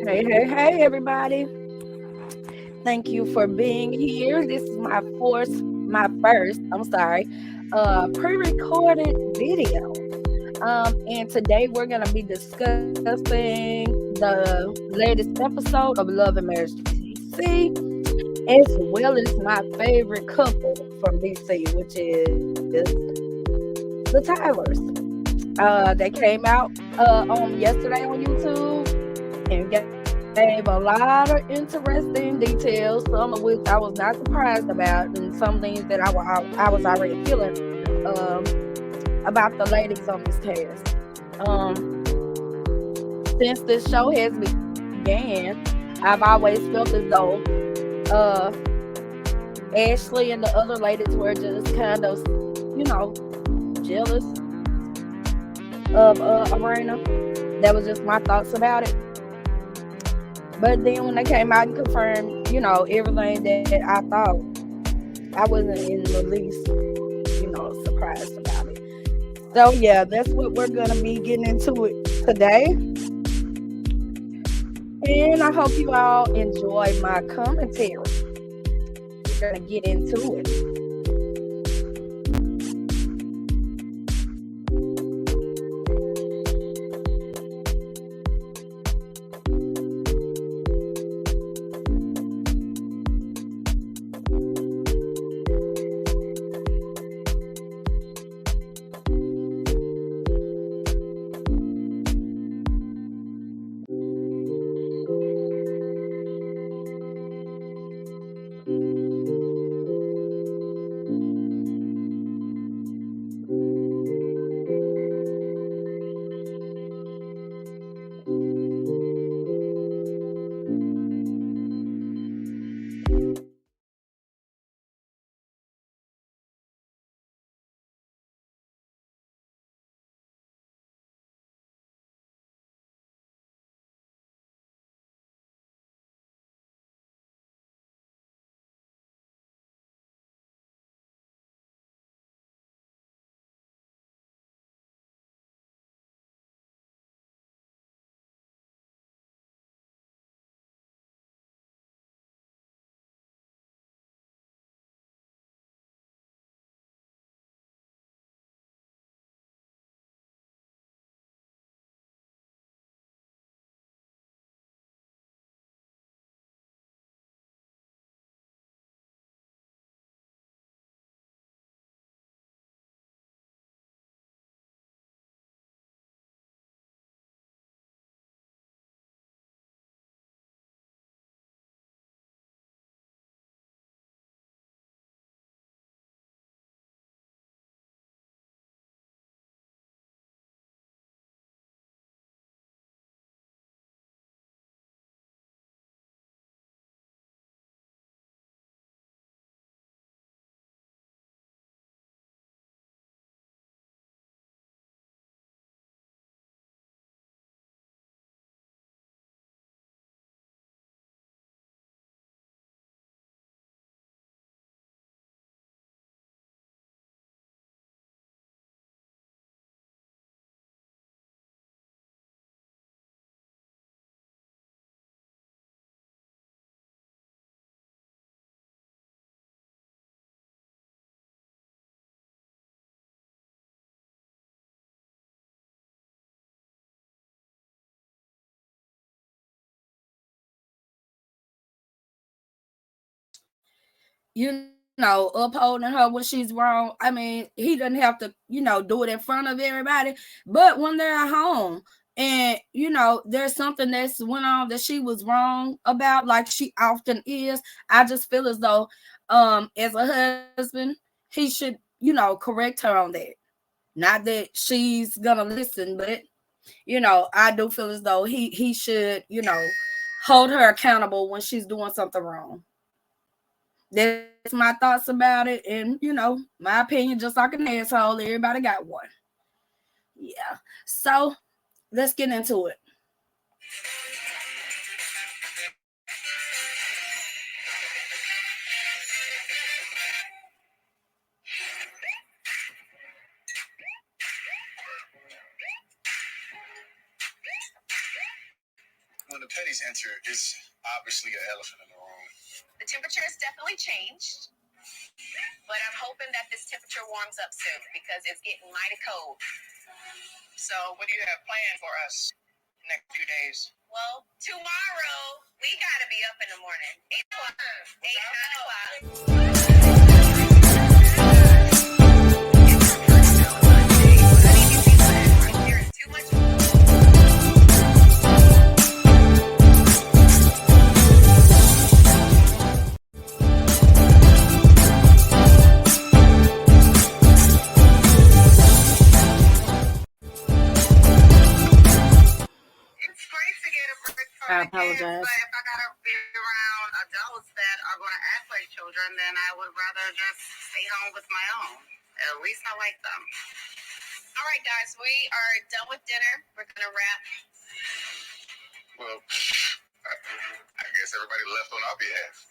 Hey, hey, hey, everybody. Thank you for being here. This is my first pre-recorded video. And today we're going to be discussing the latest episode of Love and Marriage DC, as well as my favorite couple from DC, which is the Tylers. They came out on yesterday on YouTube and gave a lot of interesting details, some of which I was not surprised about, and some things that I was already feeling about the ladies on this cast. Since this show has began, I've always felt as though uh, Ashley and the other ladies were just kind of, jealous of Arena. That was just my thoughts about it. But then when they came out and confirmed, everything that I thought, I wasn't in the least, surprised about it. So yeah, that's what we're gonna be getting into it today. And I hope you all enjoy my commentary. We're gonna get into it. Upholding her when she's wrong. I mean, he doesn't have to, do it in front of everybody. But when they're at home and, there's something that's went on that she was wrong about, like she often is, I just feel as though as a husband, he should, correct her on that. Not that she's gonna listen, but I do feel as though he should, hold her accountable when she's doing something wrong. That's my thoughts about it. And, my opinion, just like an asshole, everybody got one. Yeah. So let's get into it. when the petties enter, it's obviously an elephant in the room. The temperature has definitely changed, but I'm hoping that this temperature warms up soon because it's getting mighty cold. So, what do you have planned for us next few days? Well, tomorrow we gotta be up in the morning, 8 o'clock, 9 o'clock. I apologize. But if I gotta be around adults that are gonna act like children, then I would rather just stay home with my own. At least I like them. All right, guys, we are done with dinner. We're gonna wrap. Well, I guess everybody left on our behalf.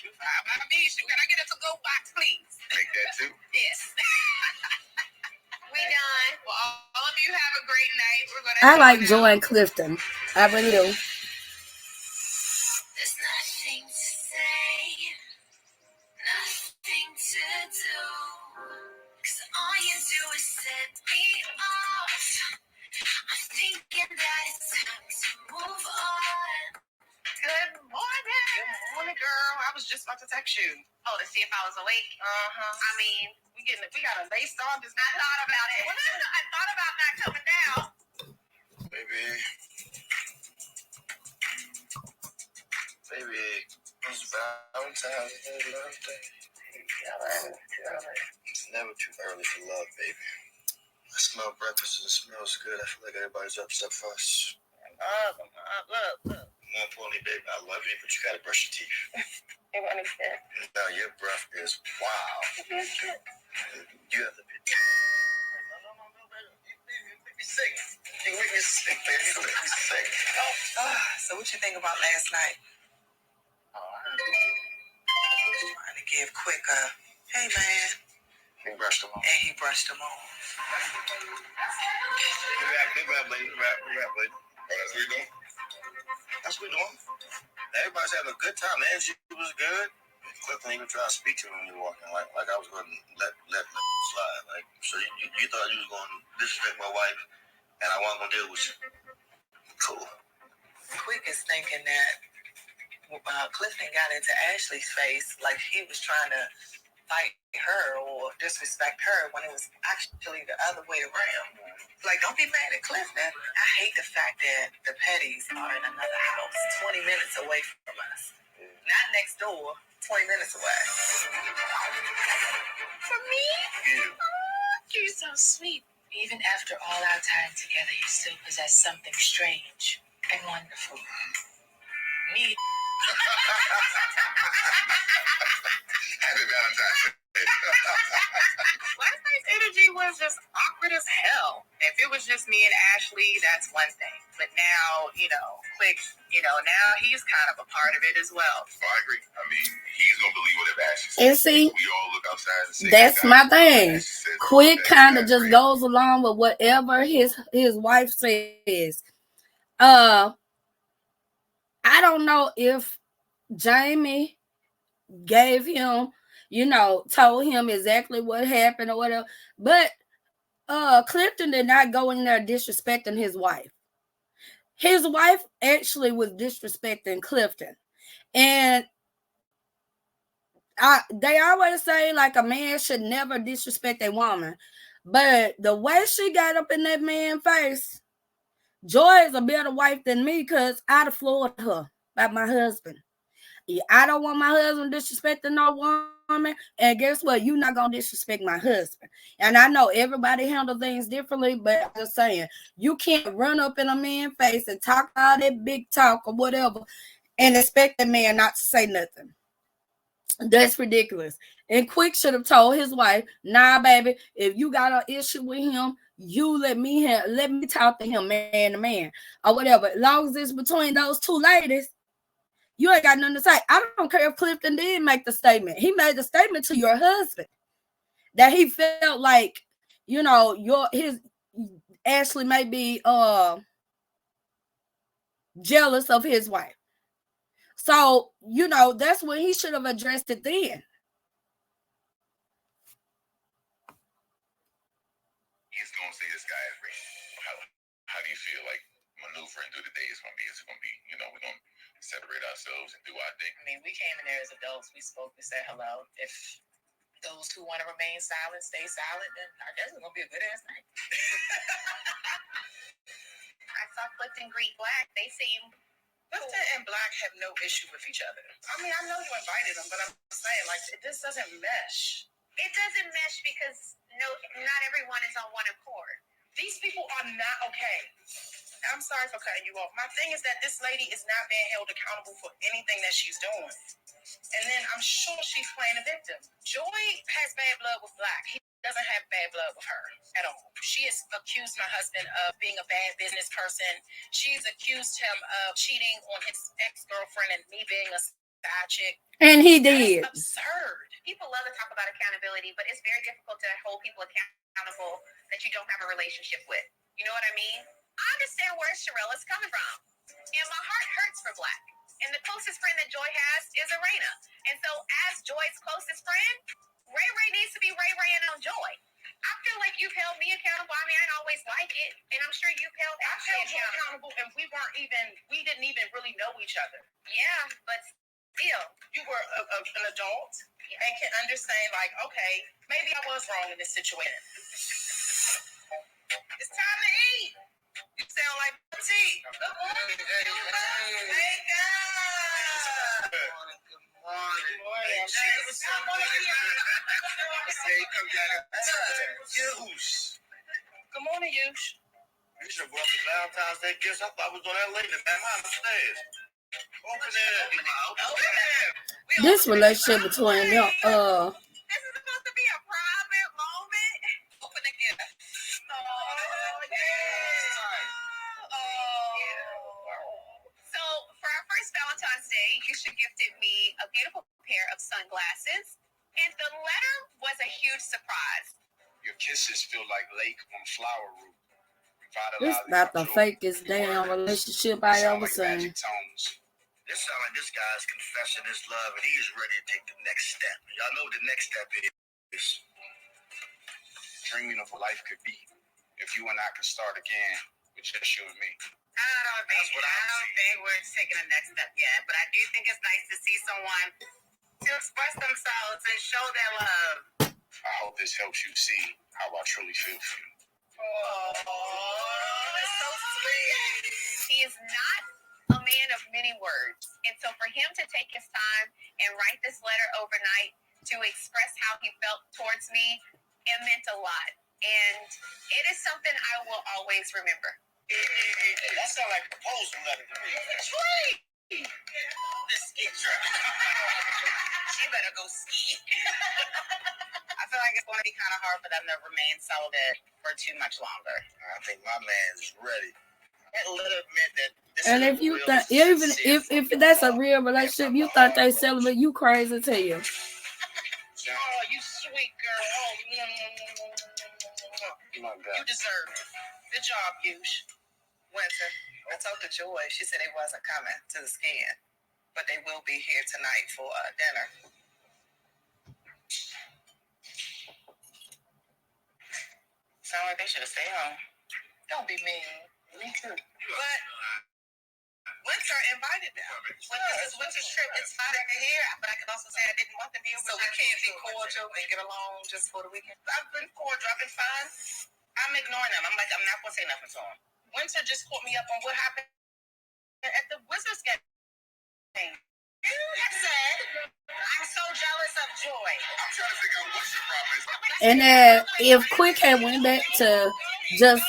Can I get a to-go box, please? Make that too. Yes. We done. Well, all of you have a great night. We're gonna. I like Joy and Clifton. I really do. There's nothing to say, nothing to do, 'cause all you do is set me off. I'm thinking that it's time to move on. Good morning. Good morning, girl. I was just about to text you. Oh, to see if I was awake? I mean, we got a late start. I thought about it. I thought about not coming down. Baby, it's Valentine's Day, love day. It's never too early for love, baby. I smell breakfast and it smells good. I feel like everybody's up except for us. Look. More importantly, baby, I love you, but you gotta brush your teeth. Now your breath is wow. You have the pit. No, baby. You make me sick. You make me sick, baby. You make me sick. So what you think about last night? Trying to give quick hey man. He brushed them off. And he brushed them off. Good rap, lady. Oh, that's what we doing? That's what we doing. Everybody's having a good time. The energy was good. Clifton even tried to speak to me when you were walking, like I was going to let slide. Like, so you thought you was going to disrespect my wife, and I wasn't going to deal with you. Cool. Quick is thinking that Clifton got into Ashley's face like he was trying to fight her or disrespect her when it was actually the other way around. Like, don't be mad at Clifton. I hate the fact that the Pettys are in another house 20 minutes away from us. Not next door, 20 minutes away. For me? You. You're so sweet. Even after all our time together, you still possess something strange and wonderful. Me. Happy Valentine's Day. Last night's energy was just awkward as hell. If it was just me and Ashley, that's one thing. But now, Quick, now he's kind of a part of it as well. I agree. I mean, he's going to believe whatever Ashley says. And see, we all look outside and say, that's my thing. Quick kind of just goes along with whatever his wife says. I don't know if Jamie gave him, told him exactly what happened or whatever, but Clifton did not go in there disrespecting his wife. His wife actually was disrespecting Clifton. And they always say, like, a man should never disrespect a woman. But the way she got up in that man's face, Joy is a better wife than me because I'd have floored her by my husband. I don't want my husband disrespecting no woman. And guess what? You're not going to disrespect my husband. And I know everybody handle things differently, but I'm just saying, you can't run up in a man's face and talk all that big talk or whatever and expect the man not to say nothing. That's ridiculous. And Quick should have told his wife, nah, baby, if you got an issue with him, you let me talk to him man to man or whatever. As long as it's between those two ladies, you ain't got nothing to say. I don't care if Clifton did make the statement. He made the statement to your husband that he felt like, his Ashley may be jealous of his wife. So, that's when he should have addressed it then. He's going to say this guy is racist. How do you feel like maneuvering through the day is going to be? Is it going to be, we're going to separate ourselves and do our thing? I mean, we came in there as adults. We spoke. We said hello. If those who want to remain silent stay silent, then I guess it's going to be a good ass night. I saw Clifton greet Black. They seem Clifton and Black have no issue with each other. I mean, I know you invited them, but I'm saying, like, this doesn't mesh. It doesn't mesh because not everyone is on one accord. These people are not okay. I'm sorry for cutting you off. My thing is that this lady is not being held accountable for anything that she's doing. And then I'm sure she's playing a victim. Joy has bad blood with Black. He doesn't have bad blood with her at all. She has accused my husband of being a bad business person. She's accused him of cheating on his ex-girlfriend and me being a side chick. And he did. That's absurd. People love to talk about accountability, but it's very difficult to hold people accountable that you don't have a relationship with. You know what I mean? I understand where Sharella's coming from. And my heart hurts for Black. And the closest friend that Joy has is Arena. And so as Joy's closest friend, Ray Ray needs to be Ray Ray and on Joy. I feel like you've held me accountable. I mean, I didn't always like it. And I'm sure you've held Ashley accountable. And we didn't even really know each other. Yeah, but still. You were an adult and can understand, like, okay, maybe I was wrong in this situation. It's time to eat. You sound like tea. Good morning. Hey, God. Good morning. Good morning. Good morning, Yush. You should brought the Valentine's Day gifts. I thought we was doing that later, man. I'm upstairs. Open it. This relationship between them, This is supposed to be a private moment. Open the gift. So for our first Valentine's Day, you should gifted me a beautiful pair of sunglasses. And the letter was a huge surprise. Your kisses feel like lake on flower root. this about the fakest damn relationship I ever seen. This sounds like this guy's confessing his love, and he is ready to take the next step. Y'all know what the next step is. Dreaming of what life could be if you and I could start again with just you and me. I don't think we're taking the next step yet, but I do think it's nice to see someone to express themselves and show their love. I hope this helps you see how I truly feel for you. Oh, that's so sweet. He is not a man of many words. And so for him to take his time and write this letter overnight to express how he felt towards me, it meant a lot. And it is something I will always remember. That sounds like a proposal letter to me. Sweet! This ski trip. She better go ski. I feel like it's going to be kind of hard for them to remain celibate for too much longer. I think my man is ready. That letter meant that this And is if you real think, even sincere if from that's a your real heart relationship, and you from thought the they heart, celibate, you crazy to you. Oh, you sweet girl. Oh, My God. you deserve it. Good job, Yush. Winter. I talked to Joy. She said they wasn't coming to the skin, but they will be here tonight for dinner. Sound like they should have stayed home. Don't be mean. Me too. But Winter invited them. When this is Winter's trip, it's fine over here, but I can also say I didn't want them here. So we can't be cordial and get along just for the weekend. I've been cordial. I've been fine. I'm ignoring them. I'm like, I'm not going to say nothing to them. Winter just caught me up on what happened at the Wizards game. You said, I'm so jealous of Joy. I'm trying to figure out what your problem is. And then if Quick had went back to just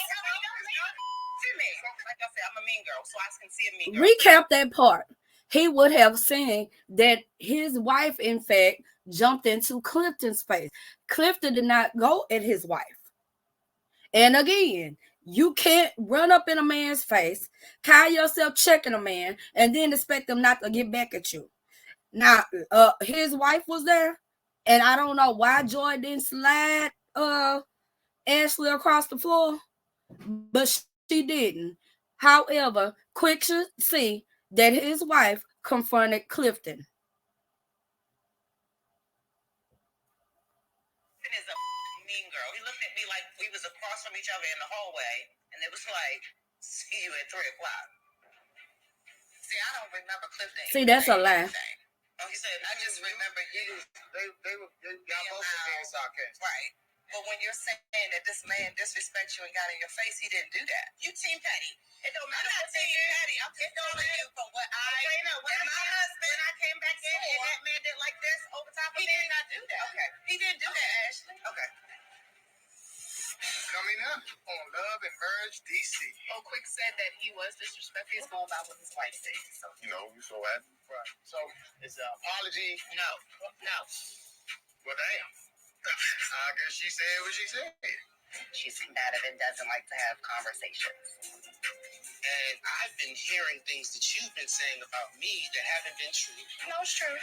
Like I said, I'm a mean girl, so I can see a mean girl. recap that part, he would have seen that his wife, in fact, jumped into Clifton's face. Clifton did not go at his wife. And again, you can't run up in a man's face, call yourself checking a man, and then expect them not to get back at you. Now, his wife was there, and I don't know why Joy didn't slide Ashley across the floor, but she didn't. However, quick should see that his wife confronted Clifton. Is a mean girl. He looked at me like we was across from each other in the hallway, and it was like, see you at 3 o'clock. See, I don't remember Clifton. See, that's a lie. Oh, he said, I just remember you. Y'all both were being sarcastic. Right. But when you're saying that this man disrespects you and got in your face, he didn't do that. You team petty. It don't matter. I'm not team petty. I'm just telling you from what I know. When my husband, when I came back in and that man did like this over top of me, he did not do that. Okay. He didn't do that, Ashley. Okay. Coming up on Love and Merge DC. Oh, Quick said that he was disrespectful. He's going by what his wife said. So You so happy. Right. So it's an apology. no. Well, damn. I guess she said what she said. She's combative and doesn't like to have conversations. And I've been hearing things that you've been saying about me that haven't been true. No, it's true.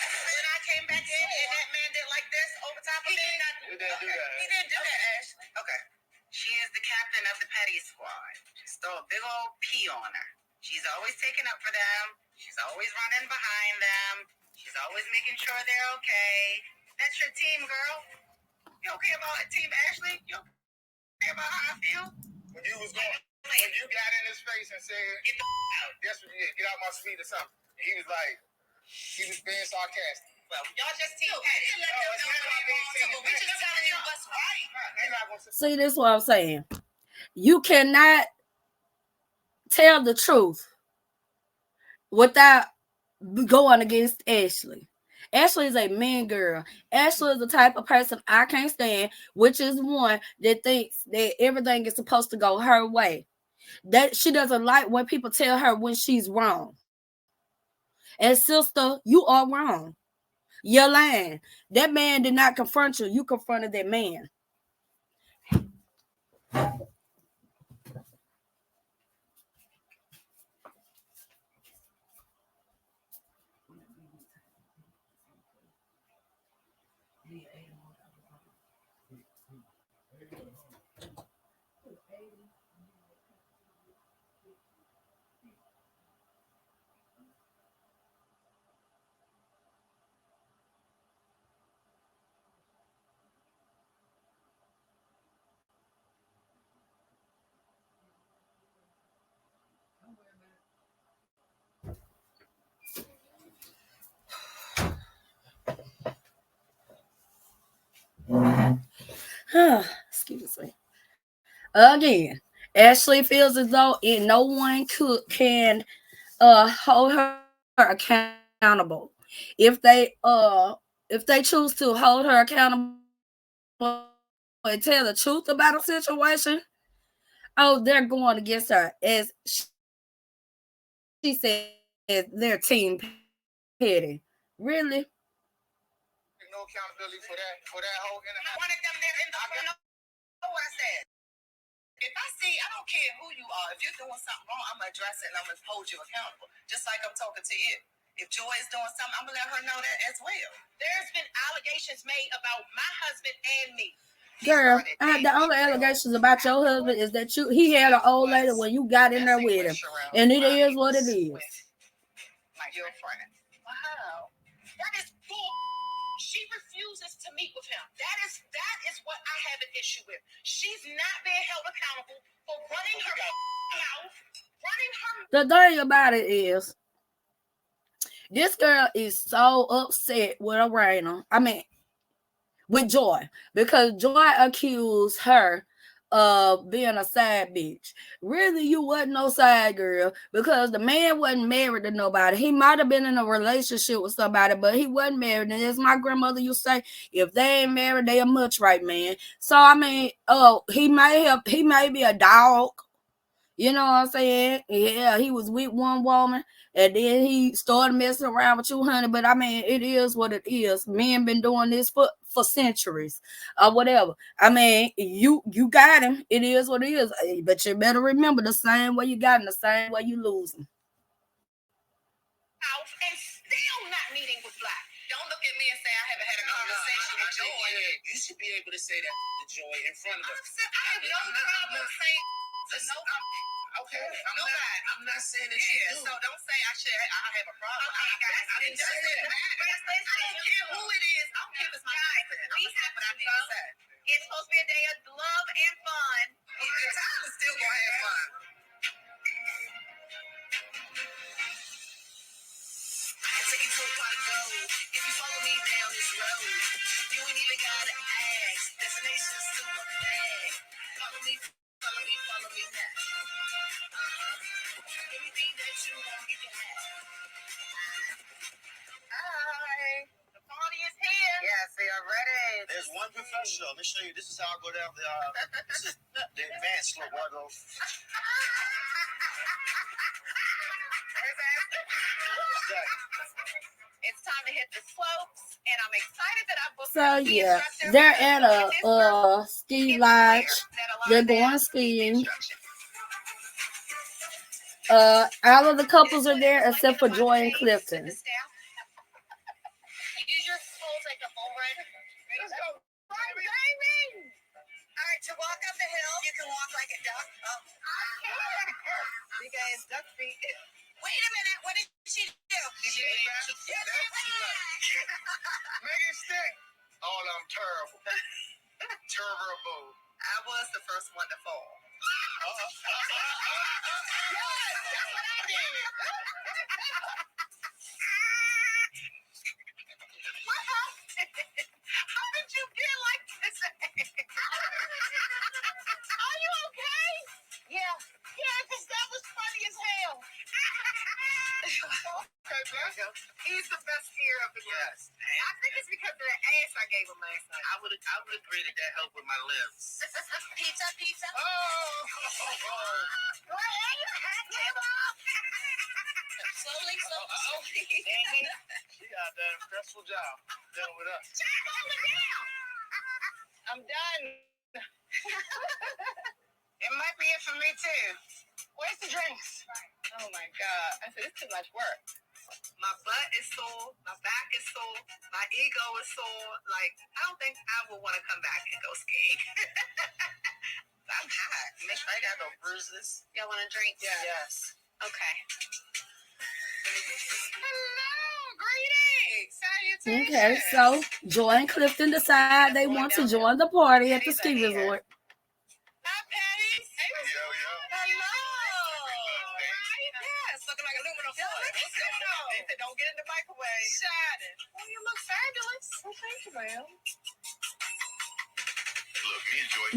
When I came back in and that man did like this over top of me, He didn't do that. He didn't do that, Ashley. Okay. She is the captain of the petty squad. Just throw a big old P on her. She's always taking up for them. She's always running behind them. She's always making sure they're okay. That's your team, girl. You okay about Team Ashley? You okay about how I feel? When you got in his face and said, Get the out. that's what you did, get out my suite or something. And he was like, he was being sarcastic. Well, y'all just team petty. We just telling you what's right. See, this is what I'm saying. You cannot tell the truth without going against Ashley. Ashley is a mean girl. Ashley is the type of person I can't stand, which is one that thinks that everything is supposed to go her way. That she doesn't like when people tell her when she's wrong. And sister, you are wrong. You're lying. That man did not confront you. You confronted that man. Excuse me. Again, Ashley feels as though no one can hold her accountable. If they choose to hold her accountable and tell the truth about a situation, oh, they're going against her. As she said, they're team petty. Really? No accountability for that whole I wanted them there in the front. Know what I said. If I see, I don't care who you are. If you're doing something wrong, I'm going to address it and I'm going to hold you accountable. Just like I'm talking to you. If Joy is doing something, I'm going to let her know that as well. There's been allegations made about my husband and me. Girl, the only allegations about your husband is that he had an old lady when you got in there with him. And it is what it is. My girlfriend. Wow. That is bull. She refuses to meet with him. That is what I have an issue with. She's not being held accountable for running her mouth, The thing about it is, this girl is so upset with with Joy, because Joy accused her of being a side bitch. Really, you wasn't no side girl, because the man wasn't married to nobody. He might have been in a relationship with somebody, but he wasn't married. And as my grandmother used to say, if they ain't married, they a much right man. So I mean, he may be a dog. You know what I'm saying? Yeah, he was with one woman and then he started messing around with 200. But I mean, it is what it is. Men been doing this for centuries or whatever. I mean, you got him. It is what it is. But you better remember, the same way you got him, the same way you lose him. And still not meeting with Black. Don't look at me and say I haven't had a conversation with Joy. You should be able to say that to Joy in front of us. I have no problem saying to nobody. Okay, I'm not saying that you do. So don't say I have a problem. I didn't say that. I don't care who it is. I don't care if it's my husband. I'm saying what I need to say. It's supposed to be a day of love and fun. I'm still gonna have fun. Take you to a pot of gold. If you follow me down this road, you ain't even gotta ask. Destination's still a flag. Follow me now. Anything that you want, you can have. Hi. The party is here. Yes, we are ready. There's one professional. Let me show you. This is how I go down the. This is the advanced slope where I go. It's time to hit the slopes, and I'm excited that I booked So a ski yeah, instructor. they're at a ski lodge. They're going skiing. All of the couples are there except for Joy and Clifton. Use your poles like a bull rider. Let's go. Driving. All right, to walk up the hill, you can walk like a duck. You guys, duck feet. Wait a minute, what did she do? Megan Stick. Oh, I'm terrible. Terrible. I was the first one to fall. That's what I did. What happened? How did you get like this? Are you okay? Yeah, because that was funny as hell. Okay, bless him. He's the best skier of the group. I think it's because of the ass I gave him last night. I would agree that helped with my limbs. Pizza. Oh. Well, you had to up. Slowly. She got done a stressful job dealing with us. I'm done. It might be it for me too. Where's the drinks? Oh my God. I said, it's too much work. My butt is sore. My back is sore. My ego is sore. Like, I don't think I will want to come back and go skiing. I'm hot. Make sure I got no bruises. Y'all want a drink? Yeah. Yes. Okay. Hello. Greetings. Salutations. Okay, so Joy and Clifton decide they want to join the party at the ski resort. Hi, Patty. Hey, Yo. hello. Yes, looking like aluminum foil. They said, don't get in the microwave. Shining. Oh, you look fabulous. Well, thank you, ma'am.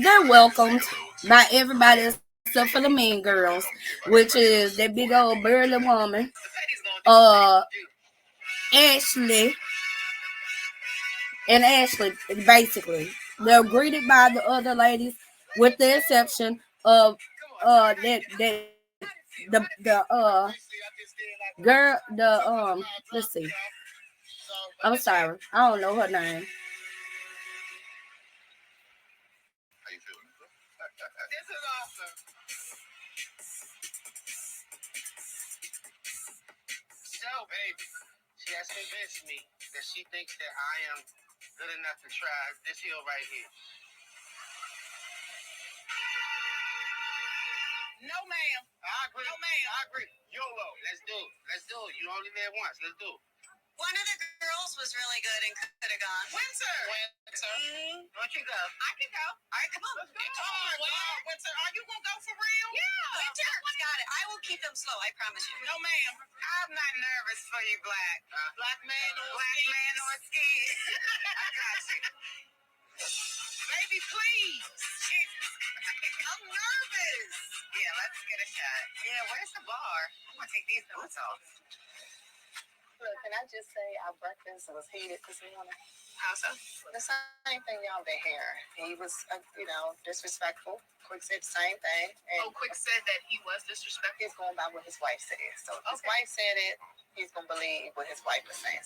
They're welcomed by everybody except for the mean girls, which is that big old burly woman, Ashley, and Ashley. Basically, they're greeted by the other ladies, with the exception of let's see. I'm sorry, I don't know her name. How you feeling? This is awesome. So, baby, she has convinced me that she thinks that I am good enough to try this hill right here. No, ma'am. I agree. No, ma'am. I agree. YOLO. Let's do it. You only live once. Let's do it. One of the girls was really good and could have gone. Winter. Won't you go? I can go. All right, come on. Let's go. Winter, are you going to go for real? Yeah. Winter, got it. I will keep them slow. I promise you. No, ma'am. I'm not nervous for you, Black. Black man or ski. I got you. Baby, please. I'm nervous. Yeah, let's get a shot. Yeah, where's the bar? I'm going to take these notes off. Look, can I just say our breakfast was heated this morning? How so? The same thing y'all been hearing. He was, disrespectful. Quick said the same thing. And Quick said that he was disrespectful. he's going by what his wife said. So if his wife said it, he's going to believe what his wife was saying.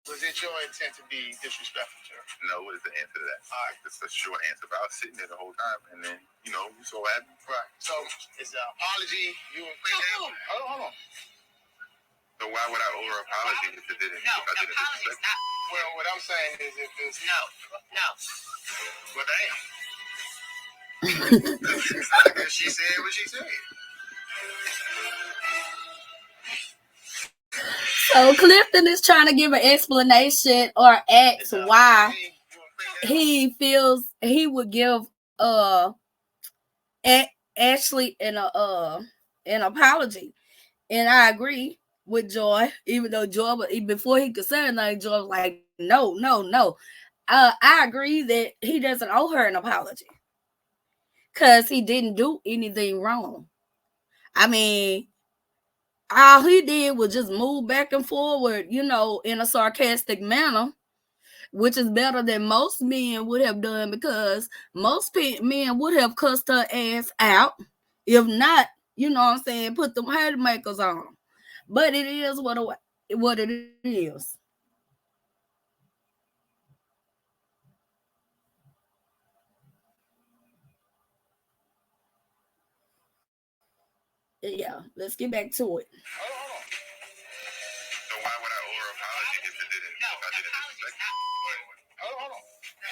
Was it your intent to be disrespectful to her? No, what is the answer to that? All right, it's a short answer, but I was sitting there the whole time, and then, you so happened. Right. So, it's an apology. You and Hold on. So why would I owe her an apology if it didn't? No, if I the didn't apology is disrespect not. Well, what I'm saying is if it's No. well, damn. I guess she said what she said. So Clifton is trying to give an explanation or ask why he feels he would give Ashley an apology, and I agree with Joy. Even though Joy, before he could say anything, Joy was like, no. I agree that he doesn't owe her an apology because he didn't do anything wrong. I mean, all he did was just move back and forward, in a sarcastic manner, which is better than most men would have done because most men would have cussed her ass out. If not, you know what I'm saying, put them haymakers on. But it is what it is. Yeah, let's get back to it. So why would I owe her an apology if it didn't? No, if I the didn't apology is disrespect not. Hold on.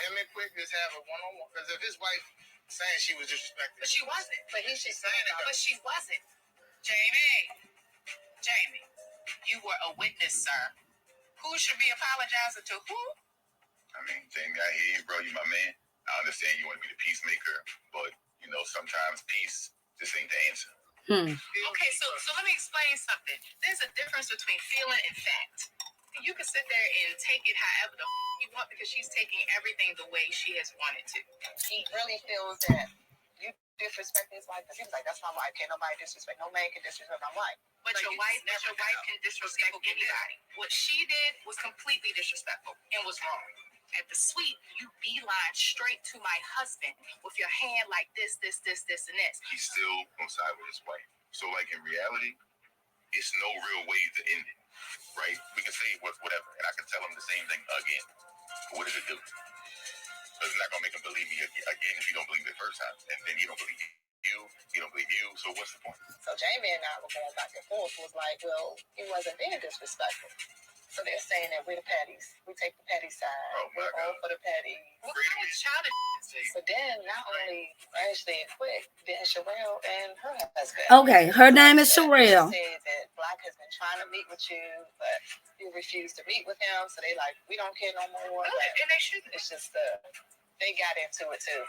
Him and Quick just have a one-on-one. Because if his wife saying she was disrespected, But she wasn't. But he should say it. But she wasn't. Jamie, you were a witness, sir. Who should be apologizing to who? I mean, Jamie, I hear you, bro. You my man. I understand you want to be the peacemaker, but sometimes peace just ain't the answer. Okay, so let me explain something. There's a difference between feeling and fact. You can sit there and take it however the you want because she's taking everything the way she has wanted to. He really feels that you disrespect his wife because he was like, "That's my wife. Can't nobody disrespect. No man can disrespect my wife." But your wife can disrespect anybody. What she did was completely disrespectful and was wrong. At the suite, you beeline straight to my husband with your hand like this, and this. He's still on side with his wife. So, like, in reality, it's no real way to end it, right? We can say whatever, and I can tell him the same thing again. But what does it do? Because it's not going to make him believe me again if he don't believe me the first time. And then he don't believe you, he don't believe you, so what's the point? So Jamie and I were going back and forth. Was like, well, he wasn't being disrespectful. So they're saying that we're the Patties. We take the Patty side. We're all for the Patty. What kind of childish is this? So then not only Ashley and Quick, then Sherelle and her husband. Okay, her name is Sherelle. Said that Black has been trying to meet with you, but you refused to meet with him. So they like, we don't care no more. And they shouldn't. It's just they got into it too.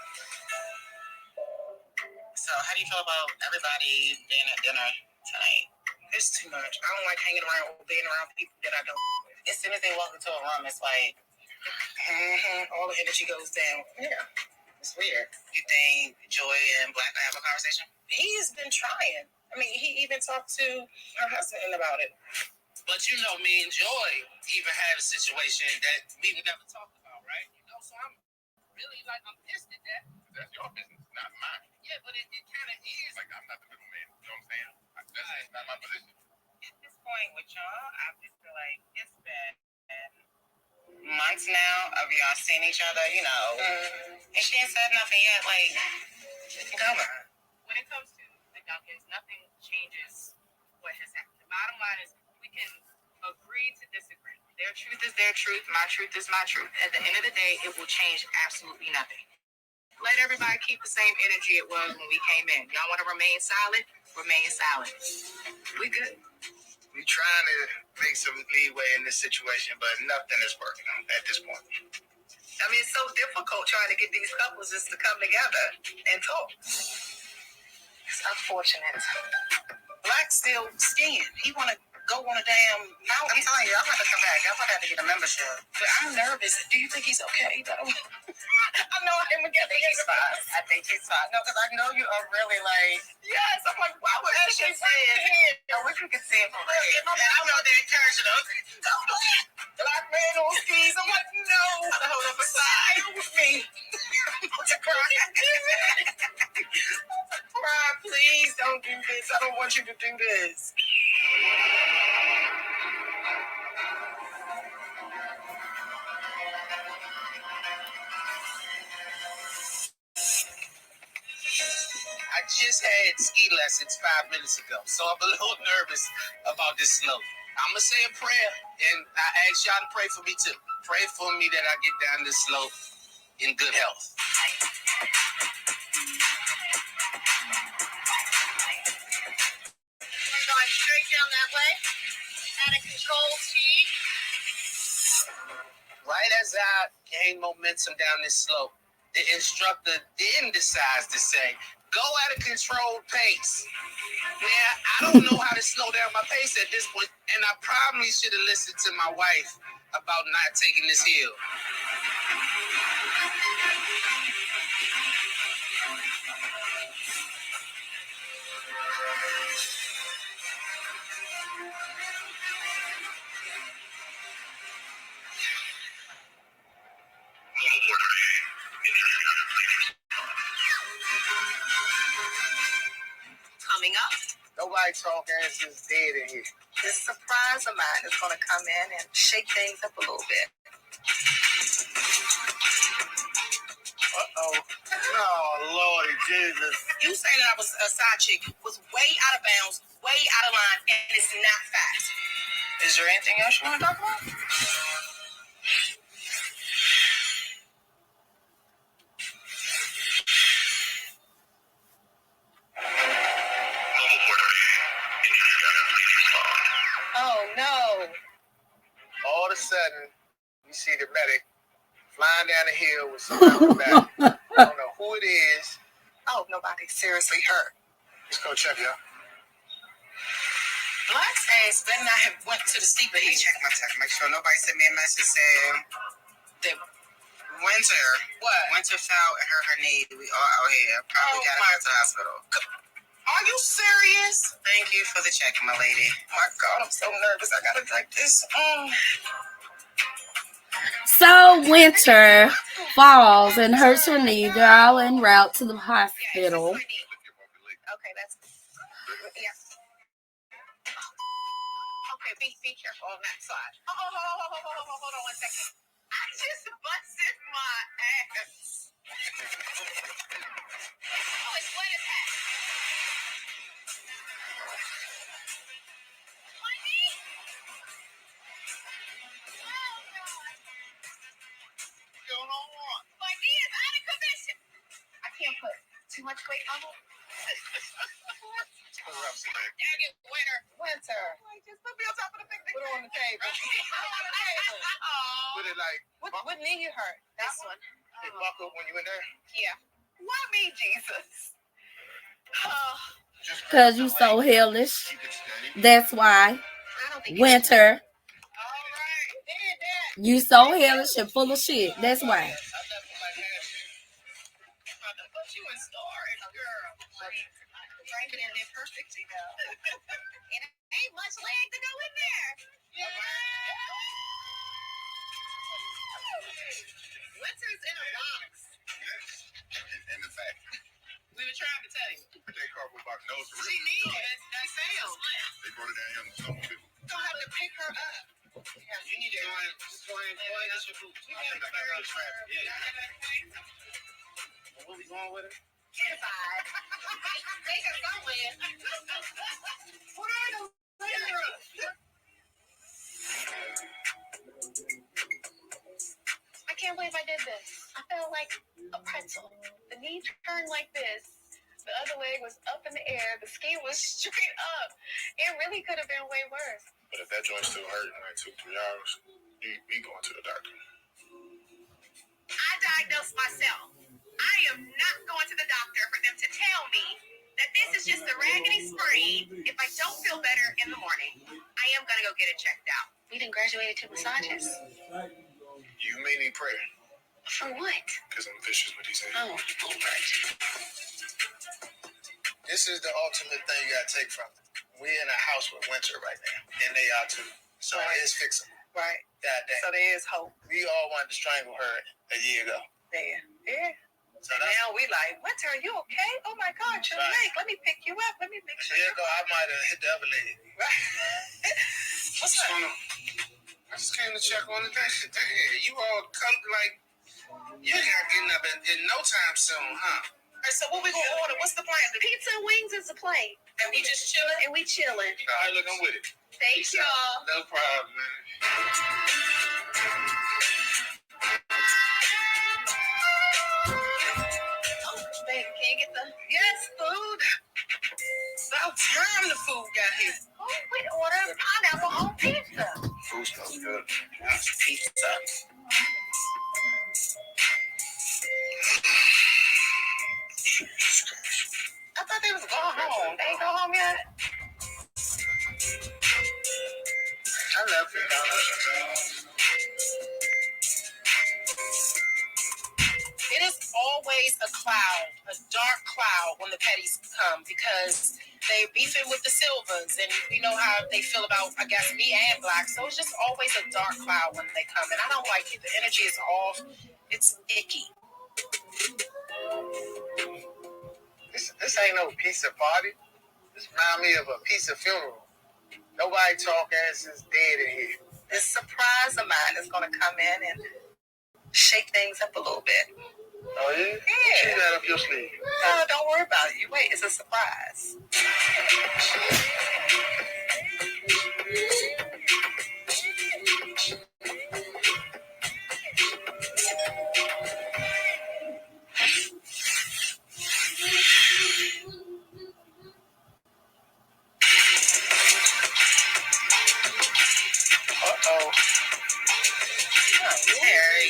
So how do you feel about everybody being at dinner tonight? It's too much. I don't like hanging around or being around people that I don't. As soon as they walk into a room, it's like, all the energy goes down. Yeah. It's weird. You think Joy and Black will have a conversation? He's been trying. I mean, he even talked to her husband about it. But me and Joy even had a situation that we never talked about, right? So I'm really I'm pissed at that. That's your business, not mine. Yeah, but it kind of is. Like, I'm not the middleman. You know what I'm saying? That's not my position. At this point with y'all, I just feel like it's been months now of y'all seeing each other, and she ain't said nothing yet. Like, come on. When it comes to the Duncans, nothing changes what has happened. The bottom line is we can agree to disagree. Their truth is their truth. My truth is my truth. At the end of the day, it will change absolutely nothing. Let everybody keep the same energy it was when we came in. Y'all want to remain silent? Remain silent. We good. we trying to make some leeway in this situation, but nothing is working at this point. I mean, it's so difficult trying to get these couples just to come together and talk. It's unfortunate. Black's still skiing. He want to go on a damn mountain. I'm telling you, I'm going to come back. I'm going to have to get a membership. But I'm nervous. Do you think he's okay, though? I know him again. I think he's fine. No, because I know you are really like, yes. I'm like, why would she say it? I wish we could see it from here. I know they're encouraging us. Black man on skis. I'm like, no. Hold up aside with me. Cry, please don't do this. I don't want you to do this. I just had ski lessons 5 minutes ago, so I'm a little nervous about this snow. I'm going to say a prayer, and I ask y'all to pray for me too. Pray for me that I get down this slope in good health. We're going straight down that way at a controlled speed. Right as I gain momentum down this slope, the instructor then decides to say, go at a controlled pace. Now, I don't know how to slow down my pace at this point, and I probably should have listened to my wife about not taking this hill. Coming up. Nobody talk answers dead in here. This surprise of mine is going to come in and shake things up a little bit. Uh-oh. Oh, Lordy Jesus. You say that I was a side chick was way out of bounds, way out of line, and it's not fast. Is there anything else you want to talk about? Oh, no. All of a sudden, we see the medic flying down the hill with somebody on the back. I don't know who it is. Oh, nobody seriously hurt. Let's go check it out. Black's ass better not have went to the steeper. Let me check my text. Make sure nobody sent me a message saying that Winter fell and hurt her knee. We all out here. Probably got to go to the hospital. Are you serious? Thank you for the check, my lady. Oh my God, I'm so nervous. I gotta drink this. So Winter falls and hurts her knee. They're all en route to the hospital. Okay, that's yeah. Okay, be careful on that side. Hold on 1 second. I just busted my ass. Oh, it's wet as heck. My knee. Oh God. What's going on? My knee is out of commission. I can't put too much weight on it. Winter. Just put me on top of the big Put it on the table. Put Put it like, What knee you hurt? This one. it buckled when you in there? Yeah. Why me, Jesus? Oh, Because you so hellish. Keep it steady. That's why. I don't think Winter, all right. Did that. you so hellish and full of shit. That's why. Put you in storage, girl. Drank it in there perfect, you know. It ain't much leg to go in there. Yeah. Winter's in a box. And the fact, We were trying to tell you. put that cardboard box nose to She needed it. That failed. They brought it down here on the snowmobile. You don't have to pick her up. You need to join that's your boots. You gotta carry her. Yeah. Where we going with it? Inside. Take her somewhere. Put her in the living room. I can't believe I did this. I felt like a pretzel. The knee turned like this. The other leg was up in the air. The ski was straight up. It really could have been way worse. But if that joint's still hurting like 2-3 hours, we going to the doctor. I diagnosed myself. I am not going to the doctor for them to tell me that this is just a raggedy sprain. If I don't feel better in the morning, I am going to go get it checked out. We didn't graduate to massages. You may need prayer, For what? because I'm vicious with these hands. Oh, right. This is the ultimate thing you gotta take from it. We're in a house with Winter right now, and they are too. So Right. it is fixable. Right. God damn. So there is hope We all wanted to strangle her a year ago. there. Yeah. So And now we like, Winter, are you okay? Oh my God, you're Right. awake. Let me pick you up. Let me make a sure year you're ago, I might have hit the other lady. What's up? I just came to check on the thing. Hey, you all come like you ain't got getting up in no time soon, huh? So what we gonna order? What's the plan? Pizza and wings is the plate. And we just chilling? And we chilling. All right, look, I'm with it. Thanks, y'all. No problem, man. Babe, can you get the... Yes, food. About time the food got here. Oh, we ordered pineapple on pizza. Food smells good. Pizza. I thought they was going home. They ain't go home yet? I love McDonald's. It is always a cloud, a dark cloud when the Petties come because they beefing with the Silvers and we know how they feel about, I guess, me and Black. So it's just always a dark cloud when they come and I don't like it. The energy is off. It's icky. This ain't no pizza party. This reminds me of a pizza funeral. Nobody talk ass is dead in here. This surprise of mine is going to come in and shake things up a little bit. Oh, yeah? Yeah. What you got up your sleeve? No, don't worry about it. You wait, it's a surprise. Uh-oh. Terry.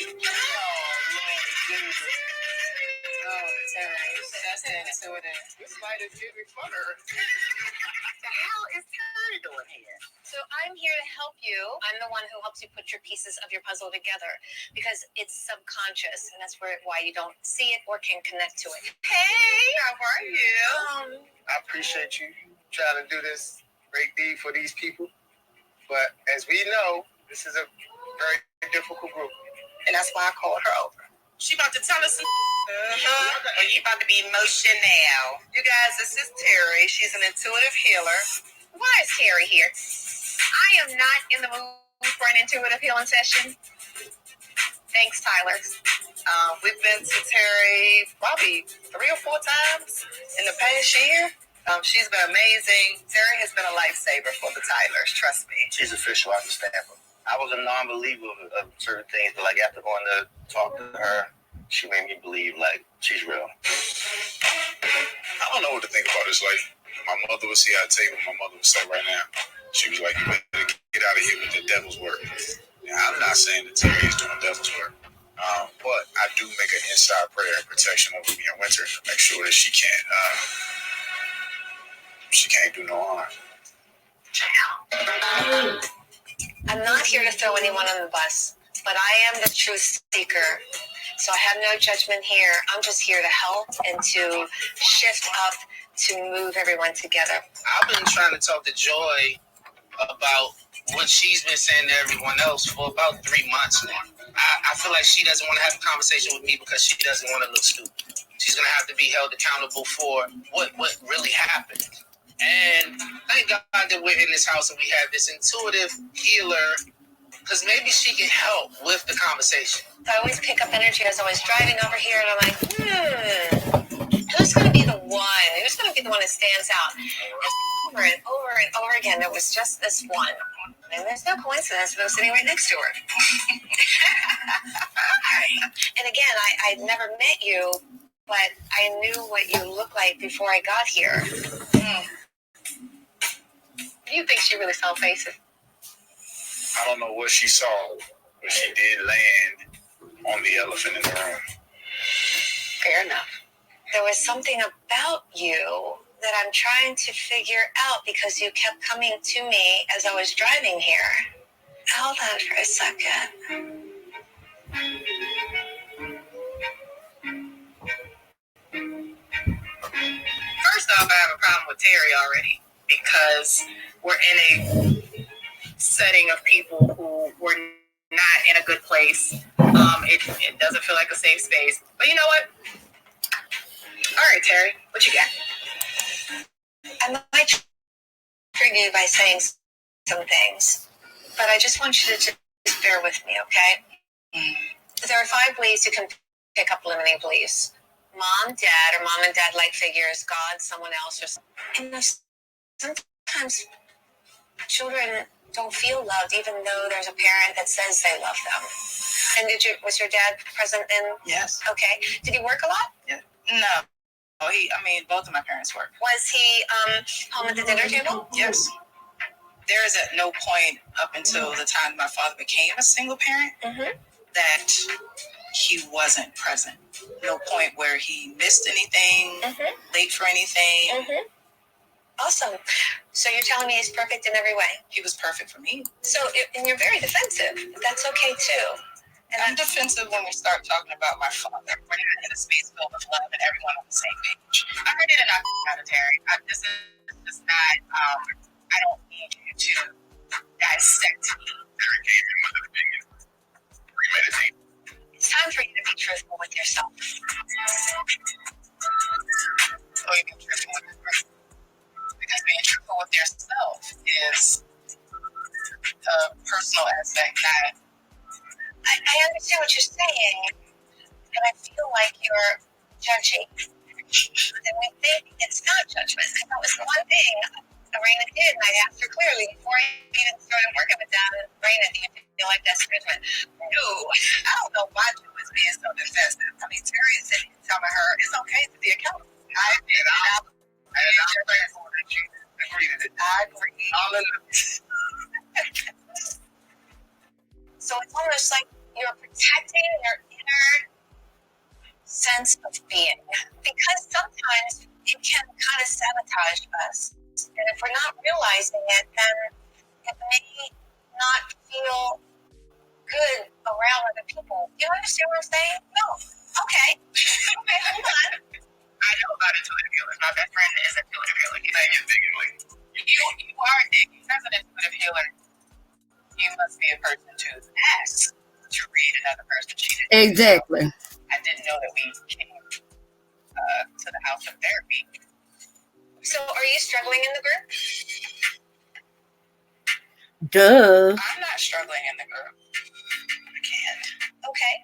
Oh, Terry, that's intuitive. this might have hit me for her. What the hell is Terry doing here? So I'm here to help you. I'm the one who helps you put your pieces of your puzzle together because it's subconscious, and that's why you don't see it or can connect to it. Hey, how are you? I appreciate you trying to do this great deed for these people. But as we know, this is a very difficult group. And that's why I called her over. She about to tell us some. And you about to be emotional. You guys, this is Terry. She's an intuitive healer. Why is Terry here? I am not in the mood for an intuitive healing session. Thanks, Tyler. We've been to Terry probably 3 or 4 times in the past year. She's been amazing. Terry has been a lifesaver for the Tylers, trust me. She's official. I understand her. I was a non-believer of certain things, but like after going to talk to her, she made me believe like she's real. I don't know what to think about this. Like, my mother would see I tell you what my mother would say right now. She was like, you better get out of here with the devil's work. Now, I'm not saying that Terry is doing devil's work. But I do make an inside prayer and protection over me in winter to make sure that she can't do no harm. I'm not here to throw anyone on the bus, but I am the truth seeker. So I have no judgment here. I'm just here to help and to shift up to move everyone together. I've been trying to talk to Joy about what she's been saying to everyone else for about 3 months now. I feel like she doesn't want to have a conversation with me because she doesn't want to look stupid. She's going to have to be held accountable for what really happened. And thank God that we're in this house and we have this intuitive healer because maybe she can help with the conversation. I always pick up energy. I was always driving over here and I'm like, who's going to be the one? Who's going to be the one that stands out? Over and over and over again, there was just this one. And there's no coincidence that I'm sitting right next to her. And again, I'd never met you, but I knew what you looked like before I got here. Do you think she really saw faces? I don't know what she saw, but she did land on the elephant in the room. Fair enough. There was something about you that I'm trying to figure out because you kept coming to me as I was driving here. Hold on for a second. First off, I have a problem with Terry already because we're in a setting of people who were not in a good place. It doesn't feel like a safe space. But you know what? All right, Terry, what you got? I might trigger you by saying some things, but I just want you to just bear with me, okay? There are 5 ways you can pick up limiting beliefs. mom, dad, or mom and dad like figures, God, someone else, or sometimes children don't feel loved, even though there's a parent that says they love them. And was your dad present in? Yes. Okay. Did he work a lot? Yeah. No. Both of my parents work. Was he home at the dinner table? Yes. There is at no point up until the time my father became a single parent that he wasn't present. No point where he missed anything, late for anything. Awesome. So you're telling me he's perfect in every way? He was perfect for me. So, and you're very defensive. That's okay too. And I'm defensive when we start talking about my father. We're not in a space filled with love and everyone on the same page. I'm ready to knock you out of Terry. This is just not, I don't need you to dissect me. Premeditate. It's time for you to be truthful with yourself. Oh, you be truthful with yourself. Because being truthful with yourself is a personal aspect that I understand what you're saying, and I feel like you're judging. And we think it's not judgment. Because that was one thing Raina did, and I asked her clearly before I even started working with them. Raina, do you feel like that's judgment? No, I don't know why she was being so defensive. I mean, Terry is sitting telling her it's okay to be accountable. I agree. All of them. So it's almost like you're protecting your inner sense of being. Because sometimes it can kind of sabotage us. And if we're not realizing it, then it may not feel good around other people. Do you understand what I'm saying? No. Okay. Okay, hold on. I know about intuitive healers. My best friend is an intuitive healer. You are a dick. As an intuitive healer, you must be a person to ask to read another person's sheet. Exactly. I didn't know that we came to the house of therapy. So are you struggling in the group? Duh. I'm not struggling in the group. I can't. Okay.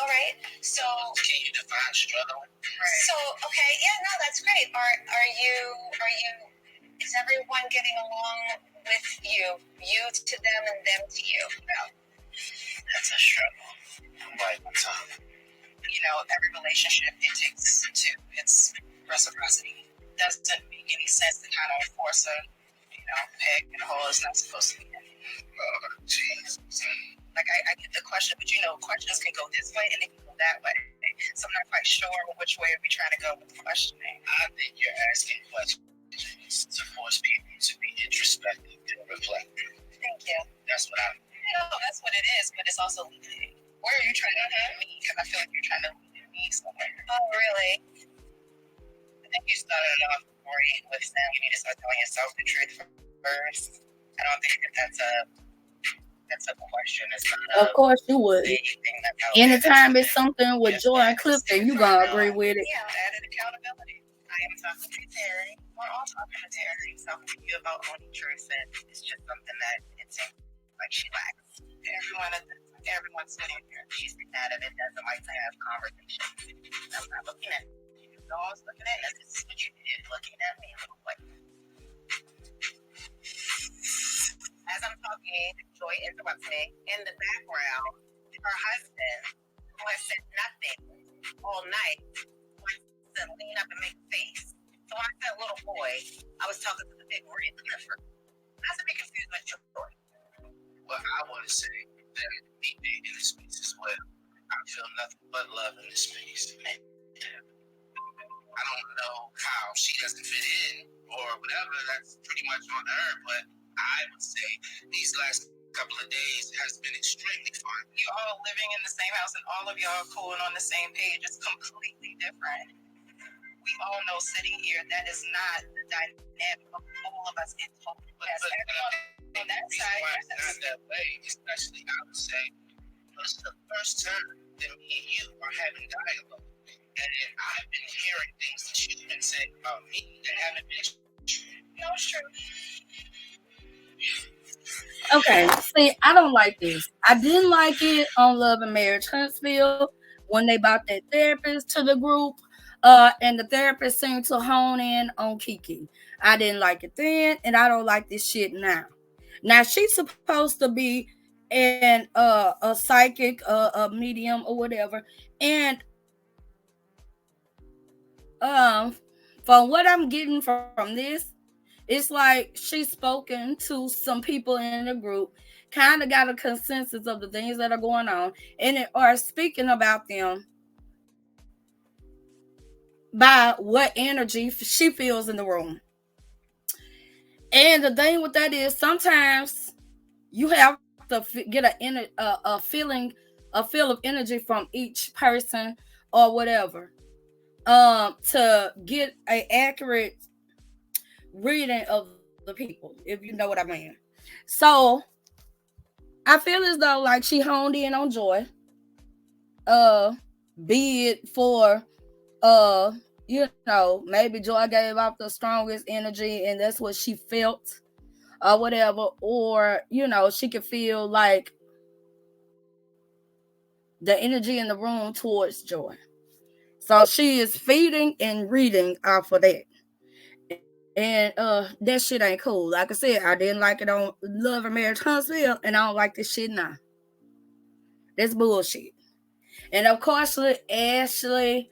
All right. So Can you define struggle? Right. So okay, yeah, no, that's great. Are you is everyone getting along with you? You to them and them to you? No. That's a struggle. I'm right on top. You know, every relationship, it takes two. It's reciprocity. It doesn't make any sense to kind of force a, peg in a hole it's not supposed to be in. Jeez. Like, I get the question, but questions can go this way and they can go that way. So I'm not quite sure which way we're trying to go with the questioning. I think you're asking questions to force people to be introspective and reflective. Thank you. That's what That's what it is, but it's also leading. Where are you trying to lead me? Because I feel like you're trying to lead me somewhere. Oh, really? I think you started off great with saying you need to start telling yourself the truth first. I don't think that's a question. It's not Of course you would. Anytime it's something with Joy and Clifton, you gonna agree with it. Yeah, added accountability. I am talking to Terry. We're all talking to Terry. Talking to you about owning truth, and it's just something that it seems like she lacks. Everyone's sitting here. She's mad at it. Doesn't like to have conversations. I'm not looking at you. No one's looking at you. This is what you did. Looking at me. Like, as I'm talking, Joy interrupts me. In the background, her husband, who has said nothing all night, wants to lean up and make a face. So when I said little boy, I was talking to the big boy in the different. Not to be confused with Joy. Well, I want to say that me being in this space as well, I feel nothing but love in this space. I don't know how she doesn't fit in or whatever. That's pretty much on her, but I would say these last couple of days has been extremely fun. You all living in the same house and all of y'all cool and on the same page is completely different. We all know sitting here that is not the dynamic of all of us in total. Yes, everyone on that side. Why it's not that way, especially I would say it's the first time that me and you are having dialogue. And I've been hearing things that you've been saying about me that haven't been true. No, it's true. Okay, see, I don't like this. I didn't like it on Love and Marriage Huntsville when they brought that therapist to the group. And the therapist seemed to hone in on Kiki. I didn't like it then, and I don't like this shit now. Now she's supposed to be an a psychic, a medium or whatever, and um, from what I'm getting from this, it's like she's spoken to some people in the group, kind of got a consensus of the things that are going on, and it, are speaking about them by what energy she feels in the room. And the thing with that is, sometimes you have to get a feeling, a feel of energy from each person or whatever, to get a accurate reading of the people, if you know what I mean. So I feel as though like she honed in on Joy, uh, be it for maybe Joy gave off the strongest energy and that's what she felt or whatever, or she could feel like the energy in the room towards Joy. So she is feeding and reading off of that. And that shit ain't cool. Like I said, I didn't like it on Love and Marriage Huntsville, and I don't like this shit now. That's bullshit. And Ashley